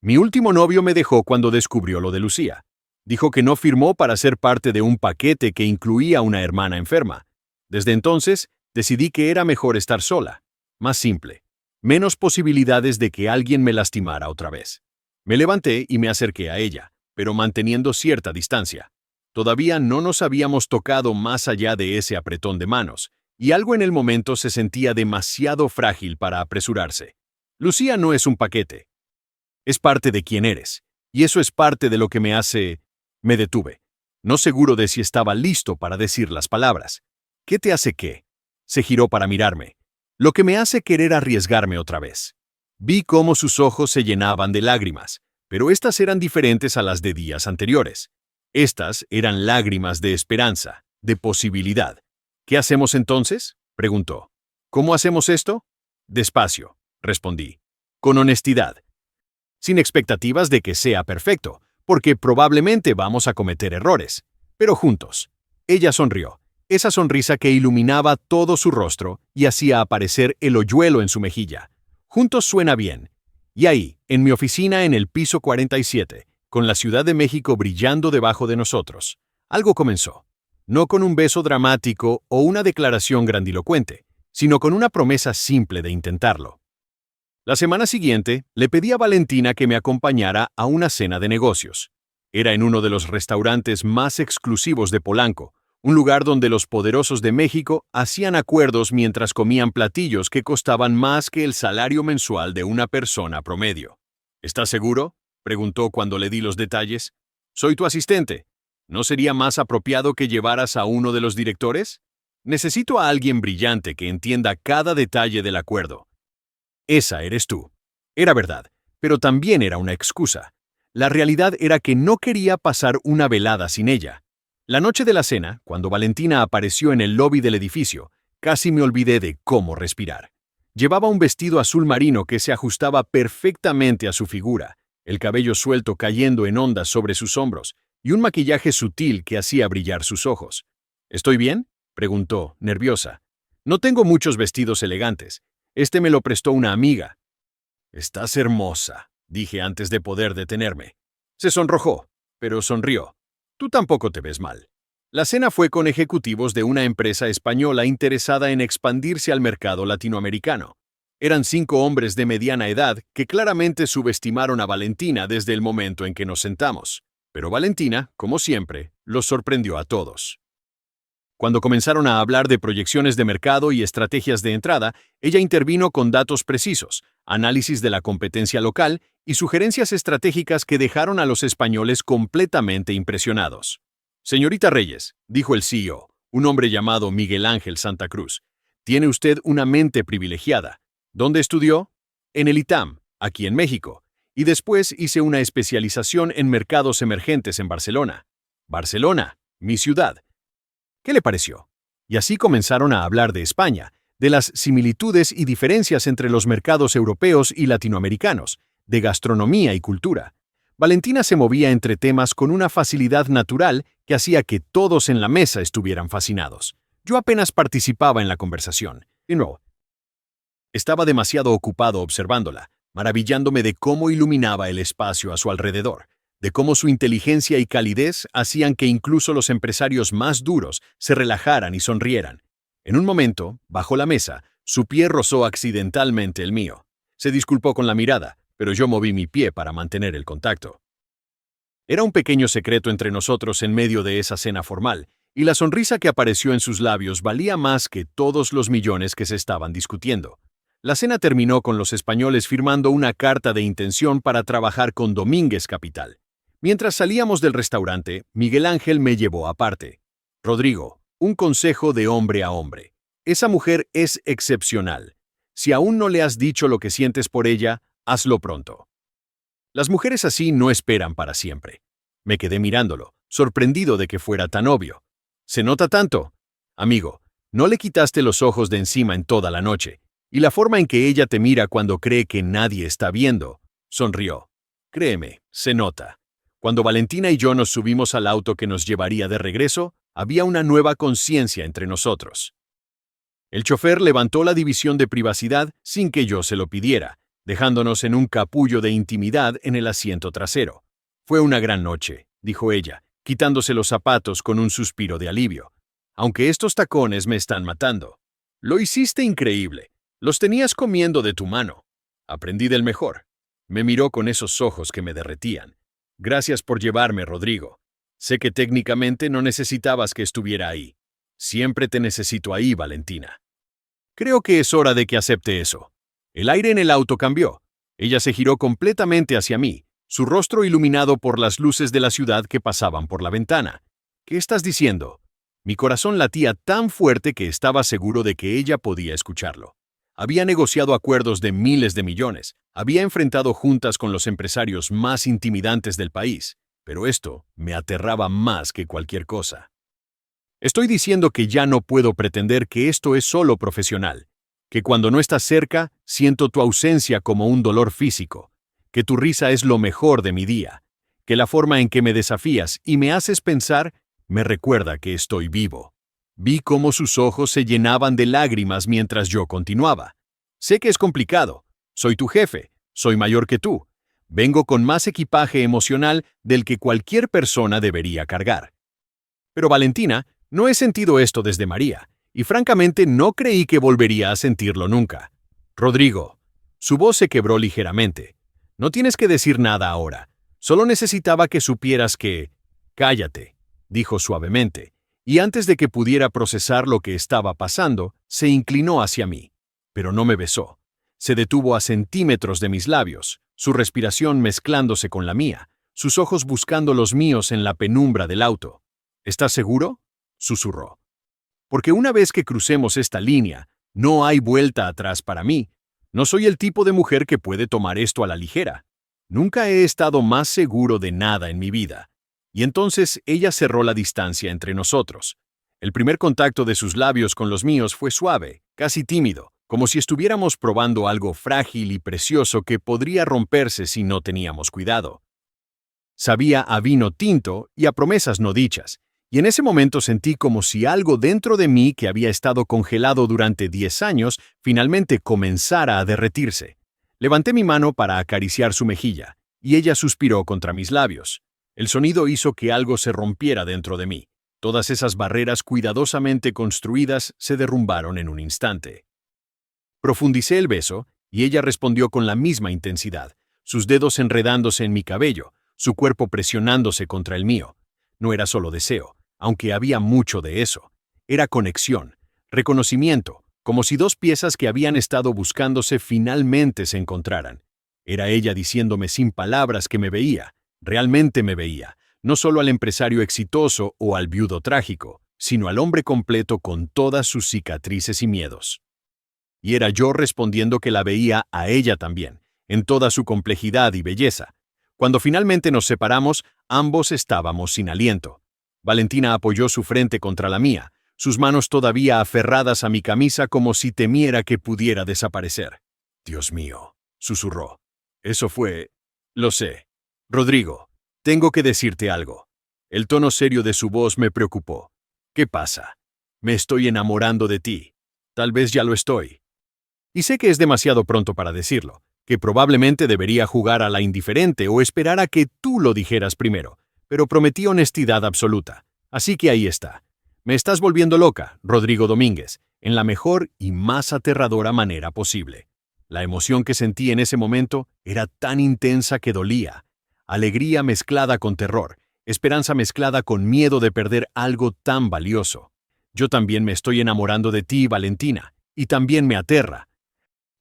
Mi último novio me dejó cuando descubrió lo de Lucía. Dijo que no firmó para ser parte de un paquete que incluía una hermana enferma. Desde entonces, decidí que era mejor estar sola, más simple, menos posibilidades de que alguien me lastimara otra vez. Me levanté y me acerqué a ella, pero manteniendo cierta distancia. Todavía no nos habíamos tocado más allá de ese apretón de manos, y algo en el momento se sentía demasiado frágil para apresurarse. Lucía no es un paquete. Es parte de quién eres, y eso es parte de lo que me hace... Me detuve, no seguro de si estaba listo para decir las palabras. ¿Qué te hace qué? Se giró para mirarme. Lo que me hace querer arriesgarme otra vez. Vi cómo sus ojos se llenaban de lágrimas, pero estas eran diferentes a las de días anteriores. Estas eran lágrimas de esperanza, de posibilidad. ¿Qué hacemos entonces?, preguntó. ¿Cómo hacemos esto? Despacio, respondí. Con honestidad. Sin expectativas de que sea perfecto, porque probablemente vamos a cometer errores, pero juntos. Ella sonrió, esa sonrisa que iluminaba todo su rostro y hacía aparecer el hoyuelo en su mejilla. Juntos suena bien. Y ahí, en mi oficina en el piso 47, con la Ciudad de México brillando debajo de nosotros, algo comenzó. No con un beso dramático o una declaración grandilocuente, sino con una promesa simple de intentarlo. La semana siguiente, le pedí a Valentina que me acompañara a una cena de negocios. Era en uno de los restaurantes más exclusivos de Polanco, un lugar donde los poderosos de México hacían acuerdos mientras comían platillos que costaban más que el salario mensual de una persona promedio. ¿Estás seguro?, preguntó cuando le di los detalles. Soy tu asistente. ¿No sería más apropiado que llevaras a uno de los directores? Necesito a alguien brillante que entienda cada detalle del acuerdo. Esa eres tú. Era verdad, pero también era una excusa. La realidad era que no quería pasar una velada sin ella. La noche de la cena, cuando Valentina apareció en el lobby del edificio, casi me olvidé de cómo respirar. Llevaba un vestido azul marino que se ajustaba perfectamente a su figura, el cabello suelto cayendo en ondas sobre sus hombros, y un maquillaje sutil que hacía brillar sus ojos. ¿Estoy bien?, preguntó, nerviosa. No tengo muchos vestidos elegantes. Este me lo prestó una amiga. Estás hermosa, dije antes de poder detenerme. Se sonrojó, pero sonrió. Tú tampoco te ves mal. La cena fue con ejecutivos de una empresa española interesada en expandirse al mercado latinoamericano. Eran 5 hombres de mediana edad que claramente subestimaron a Valentina desde el momento en que nos sentamos. Pero Valentina, como siempre, los sorprendió a todos. Cuando comenzaron a hablar de proyecciones de mercado y estrategias de entrada, ella intervino con datos precisos, análisis de la competencia local y sugerencias estratégicas que dejaron a los españoles completamente impresionados. Señorita Reyes, dijo el CEO, un hombre llamado Miguel Ángel Santa Cruz, tiene usted una mente privilegiada. ¿Dónde estudió? En el ITAM, aquí en México, y después hice una especialización en mercados emergentes en Barcelona. Barcelona, mi ciudad. ¿Qué le pareció? Y así comenzaron a hablar de España, de las similitudes y diferencias entre los mercados europeos y latinoamericanos, de gastronomía y cultura. Valentina se movía entre temas con una facilidad natural que hacía que todos en la mesa estuvieran fascinados. Yo apenas participaba en la conversación. Y no. Estaba demasiado ocupado observándola, maravillándome de cómo iluminaba el espacio a su alrededor, de cómo su inteligencia y calidez hacían que incluso los empresarios más duros se relajaran y sonrieran. En un momento, bajo la mesa, su pie rozó accidentalmente el mío. Se disculpó con la mirada, pero yo moví mi pie para mantener el contacto. Era un pequeño secreto entre nosotros en medio de esa cena formal, y la sonrisa que apareció en sus labios valía más que todos los millones que se estaban discutiendo. La cena terminó con los españoles firmando una carta de intención para trabajar con Domínguez Capital. Mientras salíamos del restaurante, Miguel Ángel me llevó aparte. Rodrigo, un consejo de hombre a hombre. Esa mujer es excepcional. Si aún no le has dicho lo que sientes por ella, hazlo pronto. Las mujeres así no esperan para siempre. Me quedé mirándolo, sorprendido de que fuera tan obvio. ¿Se nota tanto? Amigo, no le quitaste los ojos de encima en toda la noche, y la forma en que ella te mira cuando cree que nadie está viendo. Sonrió. Créeme, se nota. Cuando Valentina y yo nos subimos al auto que nos llevaría de regreso, había una nueva conciencia entre nosotros. El chofer levantó la división de privacidad sin que yo se lo pidiera, dejándonos en un capullo de intimidad en el asiento trasero. Fue una gran noche, dijo ella, quitándose los zapatos con un suspiro de alivio. Aunque estos tacones me están matando. Lo hiciste increíble. Los tenías comiendo de tu mano. Aprendí del mejor. Me miró con esos ojos que me derretían. Gracias por llevarme, Rodrigo. Sé que técnicamente no necesitabas que estuviera ahí. Siempre te necesito ahí, Valentina. Creo que es hora de que acepte eso. El aire en el auto cambió. Ella se giró completamente hacia mí, su rostro iluminado por las luces de la ciudad que pasaban por la ventana. ¿Qué estás diciendo? Mi corazón latía tan fuerte que estaba seguro de que ella podía escucharlo. Había negociado acuerdos de miles de millones, había enfrentado juntas con los empresarios más intimidantes del país, pero esto me aterraba más que cualquier cosa. Estoy diciendo que ya no puedo pretender que esto es solo profesional, que cuando no estás cerca, siento tu ausencia como un dolor físico, que tu risa es lo mejor de mi día, que la forma en que me desafías y me haces pensar me recuerda que estoy vivo. Vi cómo sus ojos se llenaban de lágrimas mientras yo continuaba. Sé que es complicado. Soy tu jefe. Soy mayor que tú. Vengo con más equipaje emocional del que cualquier persona debería cargar. Pero Valentina, no he sentido esto desde María, y francamente no creí que volvería a sentirlo nunca. Rodrigo. Su voz se quebró ligeramente. No tienes que decir nada ahora. Solo necesitaba que supieras que... Cállate, dijo suavemente, y antes de que pudiera procesar lo que estaba pasando, se inclinó hacia mí. Pero no me besó. Se detuvo a centímetros de mis labios, su respiración mezclándose con la mía, sus ojos buscando los míos en la penumbra del auto. ¿Estás seguro? Susurró. Porque una vez que crucemos esta línea, no hay vuelta atrás para mí. No soy el tipo de mujer que puede tomar esto a la ligera. Nunca he estado más seguro de nada en mi vida. Y entonces ella cerró la distancia entre nosotros. El primer contacto de sus labios con los míos fue suave, casi tímido, como si estuviéramos probando algo frágil y precioso que podría romperse si no teníamos cuidado. Sabía a vino tinto y a promesas no dichas, y en ese momento sentí como si algo dentro de mí que había estado congelado durante 10 años finalmente comenzara a derretirse. Levanté mi mano para acariciar su mejilla, y ella suspiró contra mis labios. El sonido hizo que algo se rompiera dentro de mí. Todas esas barreras cuidadosamente construidas se derrumbaron en un instante. Profundicé el beso, y ella respondió con la misma intensidad, sus dedos enredándose en mi cabello, su cuerpo presionándose contra el mío. No era solo deseo, aunque había mucho de eso. Era conexión, reconocimiento, como si dos piezas que habían estado buscándose finalmente se encontraran. Era ella diciéndome sin palabras que me veía, realmente me veía, no solo al empresario exitoso o al viudo trágico, sino al hombre completo con todas sus cicatrices y miedos. Y era yo respondiendo que la veía a ella también, en toda su complejidad y belleza. Cuando finalmente nos separamos, ambos estábamos sin aliento. Valentina apoyó su frente contra la mía, sus manos todavía aferradas a mi camisa como si temiera que pudiera desaparecer. Dios mío, susurró. Eso fue... Lo sé. Rodrigo, tengo que decirte algo. El tono serio de su voz me preocupó. ¿Qué pasa? Me estoy enamorando de ti. Tal vez ya lo estoy. Y sé que es demasiado pronto para decirlo, que probablemente debería jugar a la indiferente o esperar a que tú lo dijeras primero, pero prometí honestidad absoluta. Así que ahí está. Me estás volviendo loca, Rodrigo Domínguez, en la mejor y más aterradora manera posible. La emoción que sentí en ese momento era tan intensa que dolía. Alegría mezclada con terror, esperanza mezclada con miedo de perder algo tan valioso. Yo también me estoy enamorando de ti, Valentina, y también me aterra.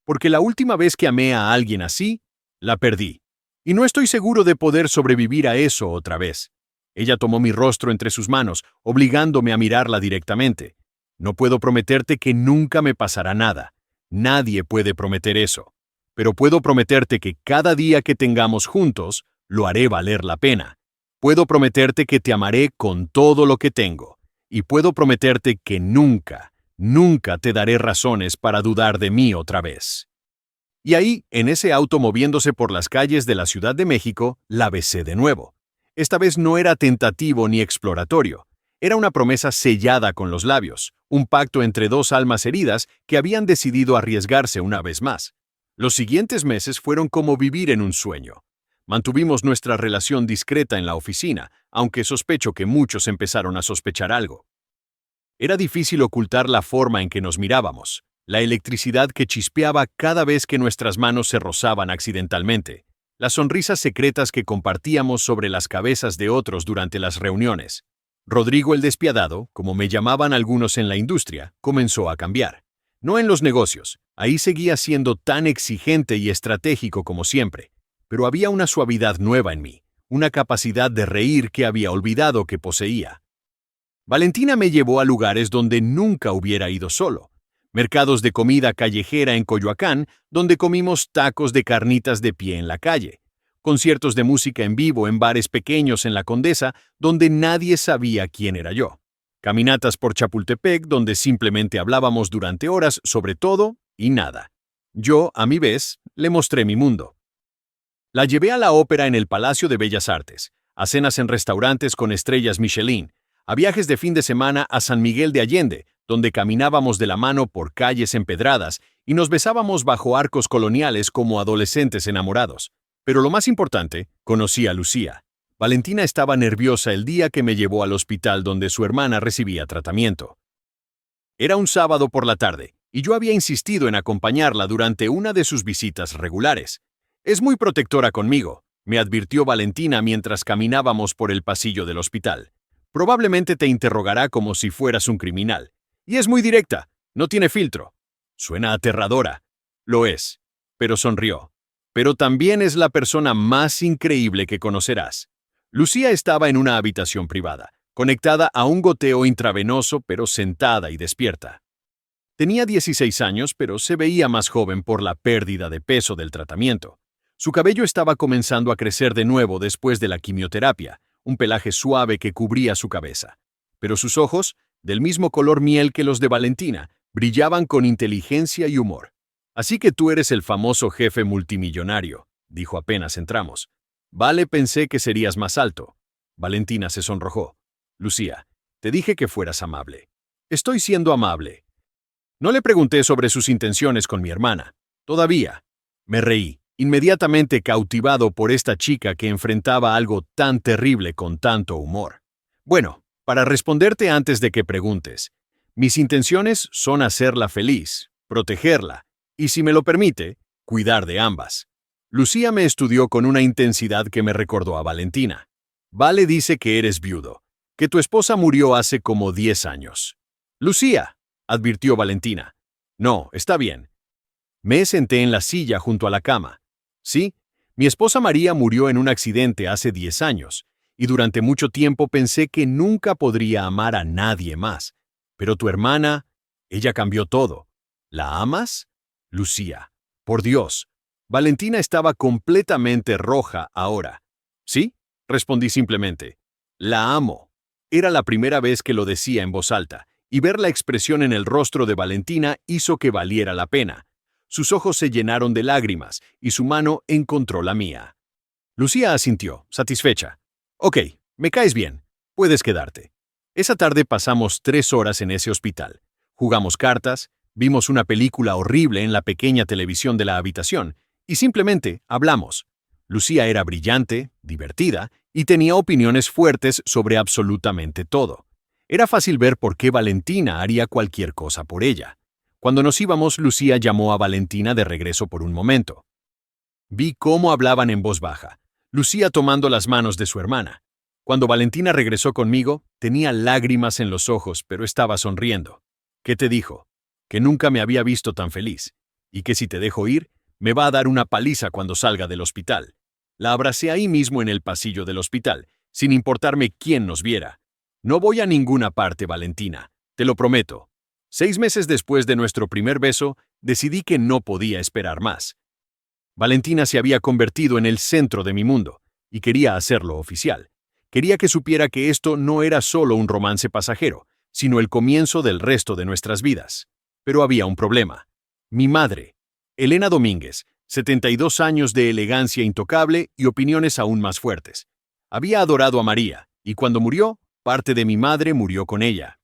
Porque la última vez que amé a alguien así, la perdí. Y no estoy seguro de poder sobrevivir a eso otra vez. Ella tomó mi rostro entre sus manos, obligándome a mirarla directamente. No puedo prometerte que nunca me pasará nada. Nadie puede prometer eso. Pero puedo prometerte que cada día que tengamos juntos, lo haré valer la pena. Puedo prometerte que te amaré con todo lo que tengo. Y puedo prometerte que nunca, nunca te daré razones para dudar de mí otra vez. Y ahí, en ese auto moviéndose por las calles de la Ciudad de México, la besé de nuevo. Esta vez no era tentativo ni exploratorio. Era una promesa sellada con los labios, un pacto entre dos almas heridas que habían decidido arriesgarse una vez más. Los siguientes meses fueron como vivir en un sueño. Mantuvimos nuestra relación discreta en la oficina, aunque sospecho que muchos empezaron a sospechar algo. Era difícil ocultar la forma en que nos mirábamos, la electricidad que chispeaba cada vez que nuestras manos se rozaban accidentalmente, las sonrisas secretas que compartíamos sobre las cabezas de otros durante las reuniones. Rodrigo el Despiadado, como me llamaban algunos en la industria, comenzó a cambiar. No en los negocios, ahí seguía siendo tan exigente y estratégico como siempre, pero había una suavidad nueva en mí, una capacidad de reír que había olvidado que poseía. Valentina me llevó a lugares donde nunca hubiera ido solo. Mercados de comida callejera en Coyoacán, donde comimos tacos de carnitas de pie en la calle. Conciertos de música en vivo en bares pequeños en La Condesa, donde nadie sabía quién era yo. Caminatas por Chapultepec, donde simplemente hablábamos durante horas sobre todo y nada. Yo, a mi vez, le mostré mi mundo. La llevé a la ópera en el Palacio de Bellas Artes, a cenas en restaurantes con estrellas Michelin, a viajes de fin de semana a San Miguel de Allende, donde caminábamos de la mano por calles empedradas y nos besábamos bajo arcos coloniales como adolescentes enamorados. Pero lo más importante, conocí a Lucía. Valentina estaba nerviosa el día que me llevó al hospital donde su hermana recibía tratamiento. Era un sábado por la tarde, y yo había insistido en acompañarla durante una de sus visitas regulares. Es muy protectora conmigo, me advirtió Valentina mientras caminábamos por el pasillo del hospital. Probablemente te interrogará como si fueras un criminal. Y es muy directa, no tiene filtro. Suena aterradora. Lo es, pero sonrió. Pero también es la persona más increíble que conocerás. Lucía estaba en una habitación privada, conectada a un goteo intravenoso pero sentada y despierta. Tenía 16 años, pero se veía más joven por la pérdida de peso del tratamiento. Su cabello estaba comenzando a crecer de nuevo después de la quimioterapia, un pelaje suave que cubría su cabeza. Pero sus ojos, del mismo color miel que los de Valentina, brillaban con inteligencia y humor. Así que tú eres el famoso jefe multimillonario, dijo apenas entramos. Vale, pensé que serías más alto. Valentina se sonrojó. Lucía, te dije que fueras amable. Estoy siendo amable. No le pregunté sobre sus intenciones con mi hermana. Todavía. Me reí, inmediatamente cautivado por esta chica que enfrentaba algo tan terrible con tanto humor. Bueno, para responderte antes de que preguntes, mis intenciones son hacerla feliz, protegerla, y si me lo permite, cuidar de ambas. Lucía me estudió con una intensidad que me recordó a Valentina. Vale dice que eres viudo, que tu esposa murió hace como 10 años. Lucía, advirtió Valentina. No, está bien. Me senté en la silla junto a la cama. Sí, mi esposa María murió en un accidente hace 10 años, y durante mucho tiempo pensé que nunca podría amar a nadie más. Pero tu hermana, ella cambió todo. ¿La amas? Lucía. Por Dios. Valentina estaba completamente roja ahora. ¿Sí? Respondí simplemente. La amo. Era la primera vez que lo decía en voz alta, y ver la expresión en el rostro de Valentina hizo que valiera la pena. Sus ojos se llenaron de lágrimas, y su mano encontró la mía. Lucía asintió, satisfecha. Ok, me caes bien. Puedes quedarte. Esa tarde pasamos 3 horas en ese hospital. Jugamos cartas, vimos una película horrible en la pequeña televisión de la habitación, y simplemente hablamos. Lucía era brillante, divertida, y tenía opiniones fuertes sobre absolutamente todo. Era fácil ver por qué Valentina haría cualquier cosa por ella. Cuando nos íbamos, Lucía llamó a Valentina de regreso por un momento. Vi cómo hablaban en voz baja, Lucía tomando las manos de su hermana. Cuando Valentina regresó conmigo, tenía lágrimas en los ojos, pero estaba sonriendo. ¿Qué te dijo? Que nunca me había visto tan feliz, y que si te dejo ir, me va a dar una paliza cuando salga del hospital. La abracé ahí mismo en el pasillo del hospital, sin importarme quién nos viera. No voy a ninguna parte, Valentina, te lo prometo. 6 meses después de nuestro primer beso, decidí que no podía esperar más. Valentina se había convertido en el centro de mi mundo, y quería hacerlo oficial. Quería que supiera que esto no era solo un romance pasajero, sino el comienzo del resto de nuestras vidas. Pero había un problema. Mi madre, Elena Domínguez, 72 años de elegancia intocable y opiniones aún más fuertes. Había adorado a María, y cuando murió, parte de mi madre murió con ella.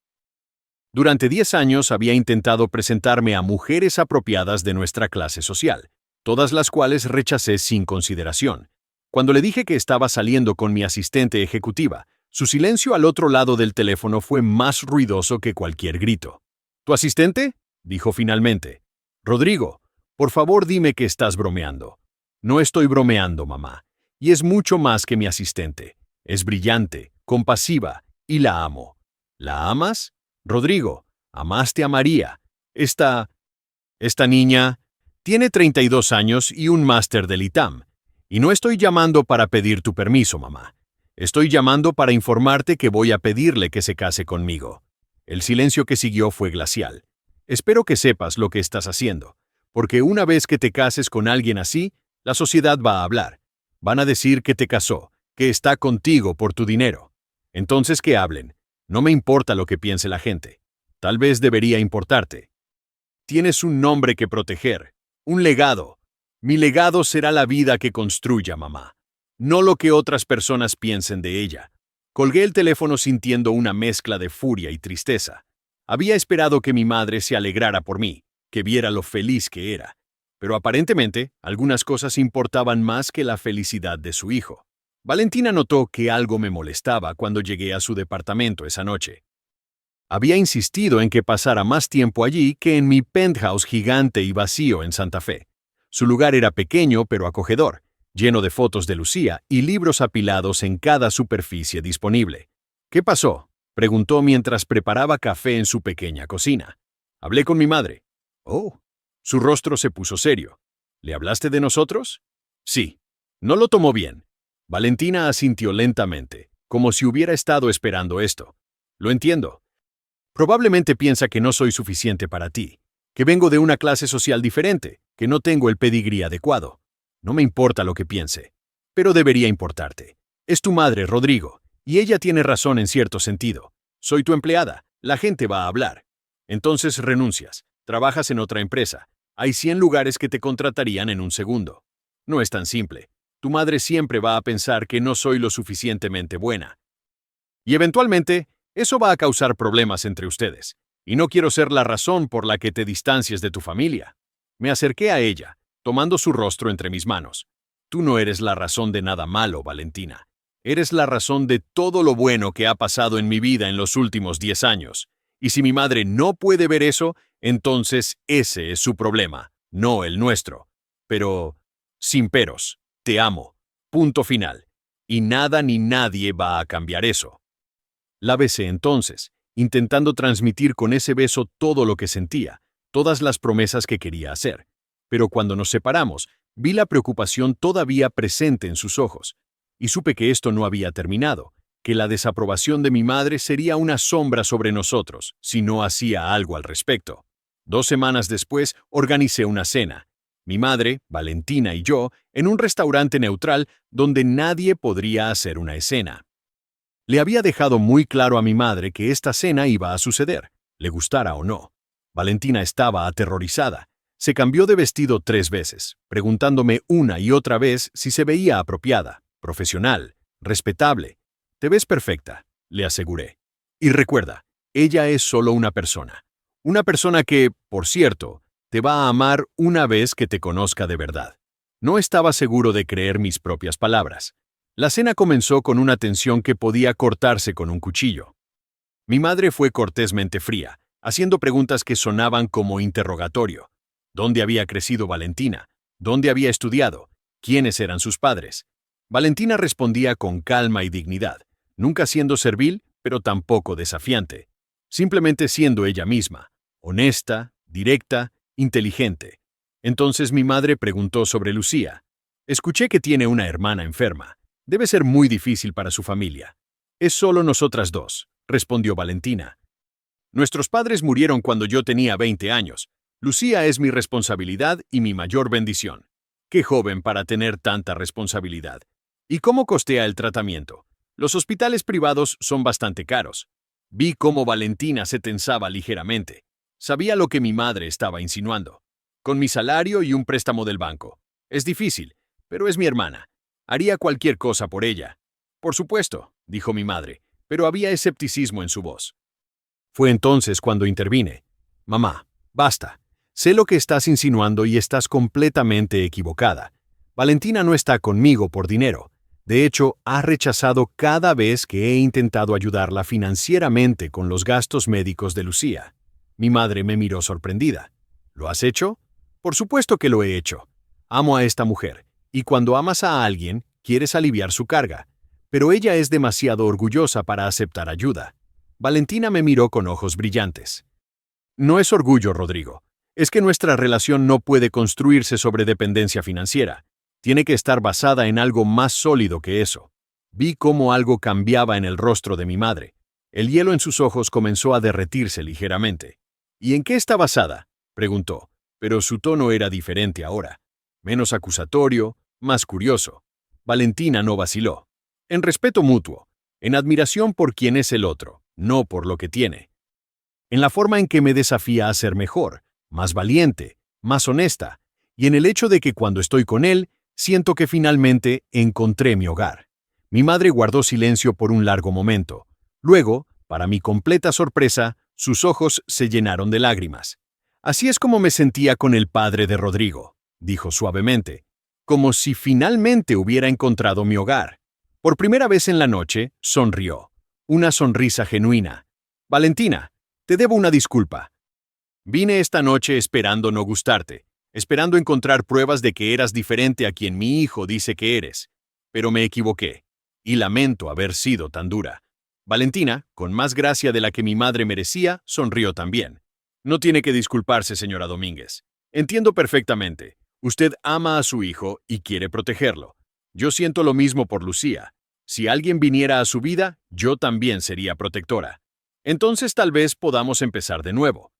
Durante 10 años había intentado presentarme a mujeres apropiadas de nuestra clase social, todas las cuales rechacé sin consideración. Cuando le dije que estaba saliendo con mi asistente ejecutiva, su silencio al otro lado del teléfono fue más ruidoso que cualquier grito. ¿Tu asistente?, dijo finalmente. Rodrigo, por favor dime que estás bromeando. No estoy bromeando, mamá. Y es mucho más que mi asistente. Es brillante, compasiva, y la amo. ¿La amas? Rodrigo, amaste a María. Esta niña tiene 32 años y un máster del ITAM. Y no estoy llamando para pedir tu permiso, mamá. Estoy llamando para informarte que voy a pedirle que se case conmigo. El silencio que siguió fue glacial. Espero que sepas lo que estás haciendo, porque una vez que te cases con alguien así, la sociedad va a hablar. Van a decir que te casó, que está contigo por tu dinero. Entonces que hablen. No me importa lo que piense la gente. Tal vez debería importarte. Tienes un nombre que proteger, un legado. Mi legado será la vida que construya, mamá, no lo que otras personas piensen de ella. Colgué el teléfono sintiendo una mezcla de furia y tristeza. Había esperado que mi madre se alegrara por mí, que viera lo feliz que era. Pero aparentemente, algunas cosas importaban más que la felicidad de su hijo. Valentina notó que algo me molestaba cuando llegué a su departamento esa noche. Había insistido en que pasara más tiempo allí que en mi penthouse gigante y vacío en Santa Fe. Su lugar era pequeño pero acogedor, lleno de fotos de Lucía y libros apilados en cada superficie disponible. ¿Qué pasó?, preguntó mientras preparaba café en su pequeña cocina. Hablé con mi madre. Oh. Su rostro se puso serio. ¿Le hablaste de nosotros? Sí. No lo tomó bien. Valentina asintió lentamente, como si hubiera estado esperando esto. Lo entiendo. Probablemente piensa que no soy suficiente para ti, que vengo de una clase social diferente, que no tengo el pedigrí adecuado. No me importa lo que piense, pero debería importarte. Es tu madre, Rodrigo, y ella tiene razón en cierto sentido. Soy tu empleada, la gente va a hablar. Entonces renuncias, trabajas en otra empresa. Hay 100 lugares que te contratarían en un segundo. No es tan simple. Tu madre siempre va a pensar que no soy lo suficientemente buena. Y eventualmente, eso va a causar problemas entre ustedes. Y no quiero ser la razón por la que te distancies de tu familia. Me acerqué a ella, tomando su rostro entre mis manos. Tú no eres la razón de nada malo, Valentina. Eres la razón de todo lo bueno que ha pasado en mi vida en los últimos 10 años. Y si mi madre no puede ver eso, entonces ese es su problema, no el nuestro. Pero, sin peros, te amo. Punto final. Y nada ni nadie va a cambiar eso. La besé entonces, intentando transmitir con ese beso todo lo que sentía, todas las promesas que quería hacer. Pero cuando nos separamos, vi la preocupación todavía presente en sus ojos, y supe que esto no había terminado, que la desaprobación de mi madre sería una sombra sobre nosotros si no hacía algo al respecto. 2 semanas después, organicé una cena. Mi madre, Valentina y yo, en un restaurante neutral donde nadie podría hacer una escena. Le había dejado muy claro a mi madre que esta cena iba a suceder, le gustara o no. Valentina estaba aterrorizada. Se cambió de vestido 3 veces, preguntándome una y otra vez si se veía apropiada, profesional, respetable. Te ves perfecta, le aseguré. Y recuerda, ella es solo una persona. Una persona que, por cierto, te va a amar una vez que te conozca de verdad. No estaba seguro de creer mis propias palabras. La cena comenzó con una tensión que podía cortarse con un cuchillo. Mi madre fue cortésmente fría, haciendo preguntas que sonaban como interrogatorio. ¿Dónde había crecido Valentina? ¿Dónde había estudiado? ¿Quiénes eran sus padres? Valentina respondía con calma y dignidad, nunca siendo servil, pero tampoco desafiante. Simplemente siendo ella misma, honesta, directa, inteligente. Entonces mi madre preguntó sobre Lucía. Escuché que tiene una hermana enferma. Debe ser muy difícil para su familia. Es solo nosotras dos, respondió Valentina. Nuestros padres murieron cuando yo tenía 20 años. Lucía es mi responsabilidad y mi mayor bendición. Qué joven para tener tanta responsabilidad. ¿Y cómo costea el tratamiento? Los hospitales privados son bastante caros. Vi cómo Valentina se tensaba ligeramente. Sabía lo que mi madre estaba insinuando. Con mi salario y un préstamo del banco. Es difícil, pero es mi hermana. Haría cualquier cosa por ella. Por supuesto, dijo mi madre, pero había escepticismo en su voz. Fue entonces cuando intervine. Mamá, basta. Sé lo que estás insinuando y estás completamente equivocada. Valentina no está conmigo por dinero. De hecho, ha rechazado cada vez que he intentado ayudarla financieramente con los gastos médicos de Lucía. Mi madre me miró sorprendida. ¿Lo has hecho? Por supuesto que lo he hecho. Amo a esta mujer, y cuando amas a alguien, quieres aliviar su carga. Pero ella es demasiado orgullosa para aceptar ayuda. Valentina me miró con ojos brillantes. No es orgullo, Rodrigo. Es que nuestra relación no puede construirse sobre dependencia financiera. Tiene que estar basada en algo más sólido que eso. Vi cómo algo cambiaba en el rostro de mi madre. El hielo en sus ojos comenzó a derretirse ligeramente. ¿Y en qué está basada?, preguntó, pero su tono era diferente ahora. Menos acusatorio, más curioso. Valentina no vaciló. En respeto mutuo, en admiración por quien es el otro, no por lo que tiene. En la forma en que me desafía a ser mejor, más valiente, más honesta, y en el hecho de que cuando estoy con él, siento que finalmente encontré mi hogar. Mi madre guardó silencio por un largo momento. Luego, para mi completa sorpresa, sus ojos se llenaron de lágrimas. Así es como me sentía con el padre de Rodrigo, dijo suavemente, como si finalmente hubiera encontrado mi hogar. Por primera vez en la noche, sonrió. Una sonrisa genuina. Valentina, te debo una disculpa. Vine esta noche esperando no gustarte, esperando encontrar pruebas de que eras diferente a quien mi hijo dice que eres. Pero me equivoqué, y lamento haber sido tan dura. Valentina, con más gracia de la que mi madre merecía, sonrió también. No tiene que disculparse, señora Domínguez. Entiendo perfectamente. Usted ama a su hijo y quiere protegerlo. Yo siento lo mismo por Lucía. Si alguien viniera a su vida, yo también sería protectora. Entonces tal vez podamos empezar de nuevo.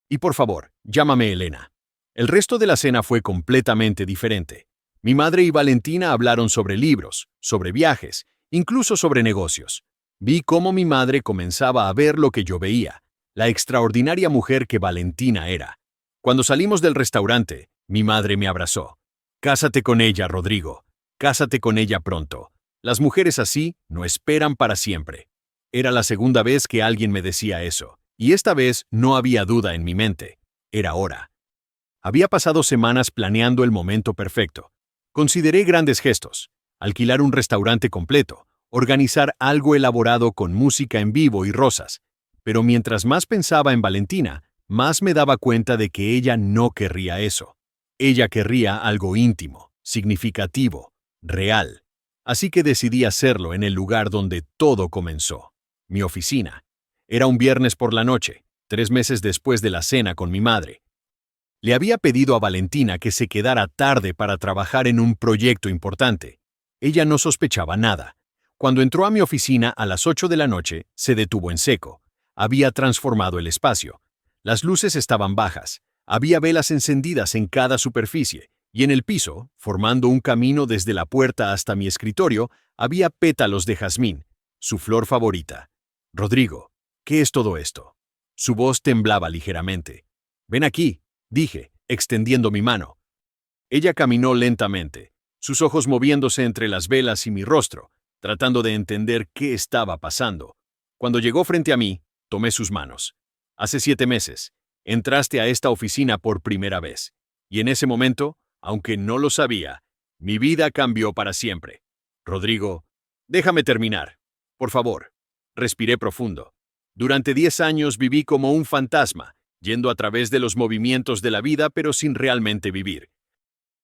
Y por favor, llámame Elena. El resto de la cena fue completamente diferente. Mi madre y Valentina hablaron sobre libros, sobre viajes, incluso sobre negocios. Vi cómo mi madre comenzaba a ver lo que yo veía, la extraordinaria mujer que Valentina era. Cuando salimos del restaurante, mi madre me abrazó. Cásate con ella, Rodrigo. Cásate con ella pronto. Las mujeres así no esperan para siempre. Era la segunda vez que alguien me decía eso, y esta vez no había duda en mi mente. Era hora. Había pasado semanas planeando el momento perfecto. Consideré grandes gestos: alquilar un restaurante completo, organizar algo elaborado con música en vivo y rosas. Pero mientras más pensaba en Valentina, más me daba cuenta de que ella no querría eso. Ella querría algo íntimo, significativo, real. Así que decidí hacerlo en el lugar donde todo comenzó: mi oficina. Era un viernes por la noche, 3 meses después de la cena con mi madre. Le había pedido a Valentina que se quedara tarde para trabajar en un proyecto importante. Ella no sospechaba nada. Cuando entró a mi oficina a las 8 de la noche, se detuvo en seco. Había transformado el espacio. Las luces estaban bajas. Había velas encendidas en cada superficie, y en el piso, formando un camino desde la puerta hasta mi escritorio, había pétalos de jazmín, su flor favorita. Rodrigo, ¿qué es todo esto? Su voz temblaba ligeramente. Ven aquí, dije, extendiendo mi mano. Ella caminó lentamente, sus ojos moviéndose entre las velas y mi rostro, tratando de entender qué estaba pasando. Cuando llegó frente a mí, tomé sus manos. Hace 7 meses, entraste a esta oficina por primera vez, y en ese momento, aunque no lo sabía, mi vida cambió para siempre. Rodrigo, déjame terminar. Por favor. Respiré profundo. Durante 10 años viví como un fantasma, yendo a través de los movimientos de la vida pero sin realmente vivir.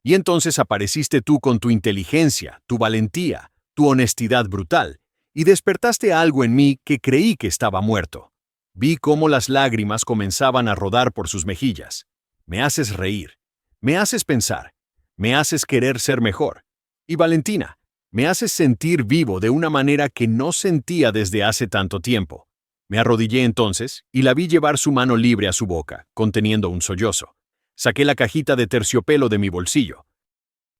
Y entonces apareciste tú con tu inteligencia, tu valentía, tu honestidad brutal, y despertaste algo en mí que creí que estaba muerto. Vi cómo las lágrimas comenzaban a rodar por sus mejillas. Me haces reír, me haces pensar, me haces querer ser mejor. Y Valentina, me haces sentir vivo de una manera que no sentía desde hace tanto tiempo. Me arrodillé entonces y la vi llevar su mano libre a su boca, conteniendo un sollozo. Saqué la cajita de terciopelo de mi bolsillo.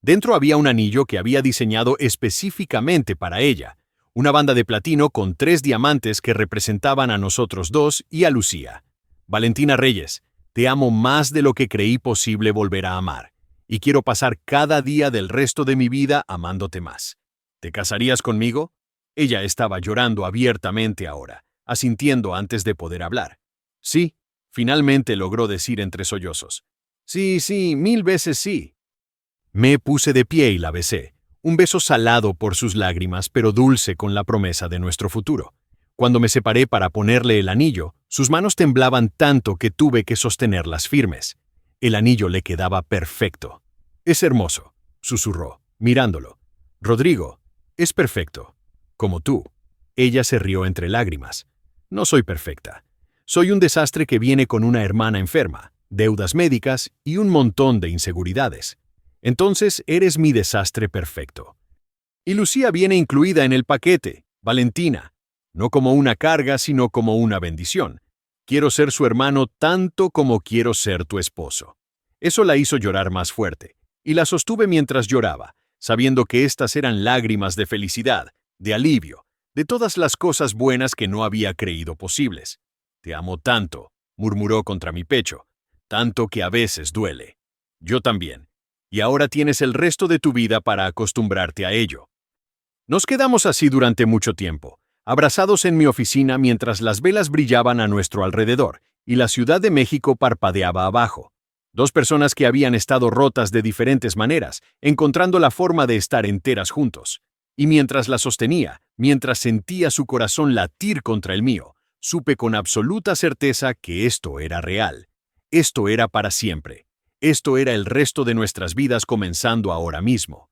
Dentro había un anillo que había diseñado específicamente para ella, una banda de platino con 3 diamantes que representaban a nosotros dos y a Lucía. Valentina Reyes, te amo más de lo que creí posible volver a amar, y quiero pasar cada día del resto de mi vida amándote más. ¿Te casarías conmigo? Ella estaba llorando abiertamente ahora, asintiendo antes de poder hablar. Sí, finalmente logró decir entre sollozos. Sí, sí, 1000 veces sí. Me puse de pie y la besé, un beso salado por sus lágrimas, pero dulce con la promesa de nuestro futuro. Cuando me separé para ponerle el anillo, sus manos temblaban tanto que tuve que sostenerlas firmes. El anillo le quedaba perfecto. Es hermoso, susurró, mirándolo. Rodrigo, es perfecto. Como tú. Ella se rió entre lágrimas. No soy perfecta. Soy un desastre que viene con una hermana enferma, deudas médicas y un montón de inseguridades. Entonces eres mi desastre perfecto. Y Lucía viene incluida en el paquete, Valentina. No como una carga, sino como una bendición. Quiero ser su hermano tanto como quiero ser tu esposo. Eso la hizo llorar más fuerte, y la sostuve mientras lloraba, sabiendo que estas eran lágrimas de felicidad, de alivio, de todas las cosas buenas que no había creído posibles. Te amo tanto, murmuró contra mi pecho, tanto que a veces duele. Yo también. Y ahora tienes el resto de tu vida para acostumbrarte a ello. Nos quedamos así durante mucho tiempo, abrazados en mi oficina mientras las velas brillaban a nuestro alrededor y la Ciudad de México parpadeaba abajo. 2 personas que habían estado rotas de diferentes maneras, encontrando la forma de estar enteras juntos. Y mientras la sostenía, mientras sentía su corazón latir contra el mío, supe con absoluta certeza que esto era real. Esto era para siempre. Esto era el resto de nuestras vidas comenzando ahora mismo.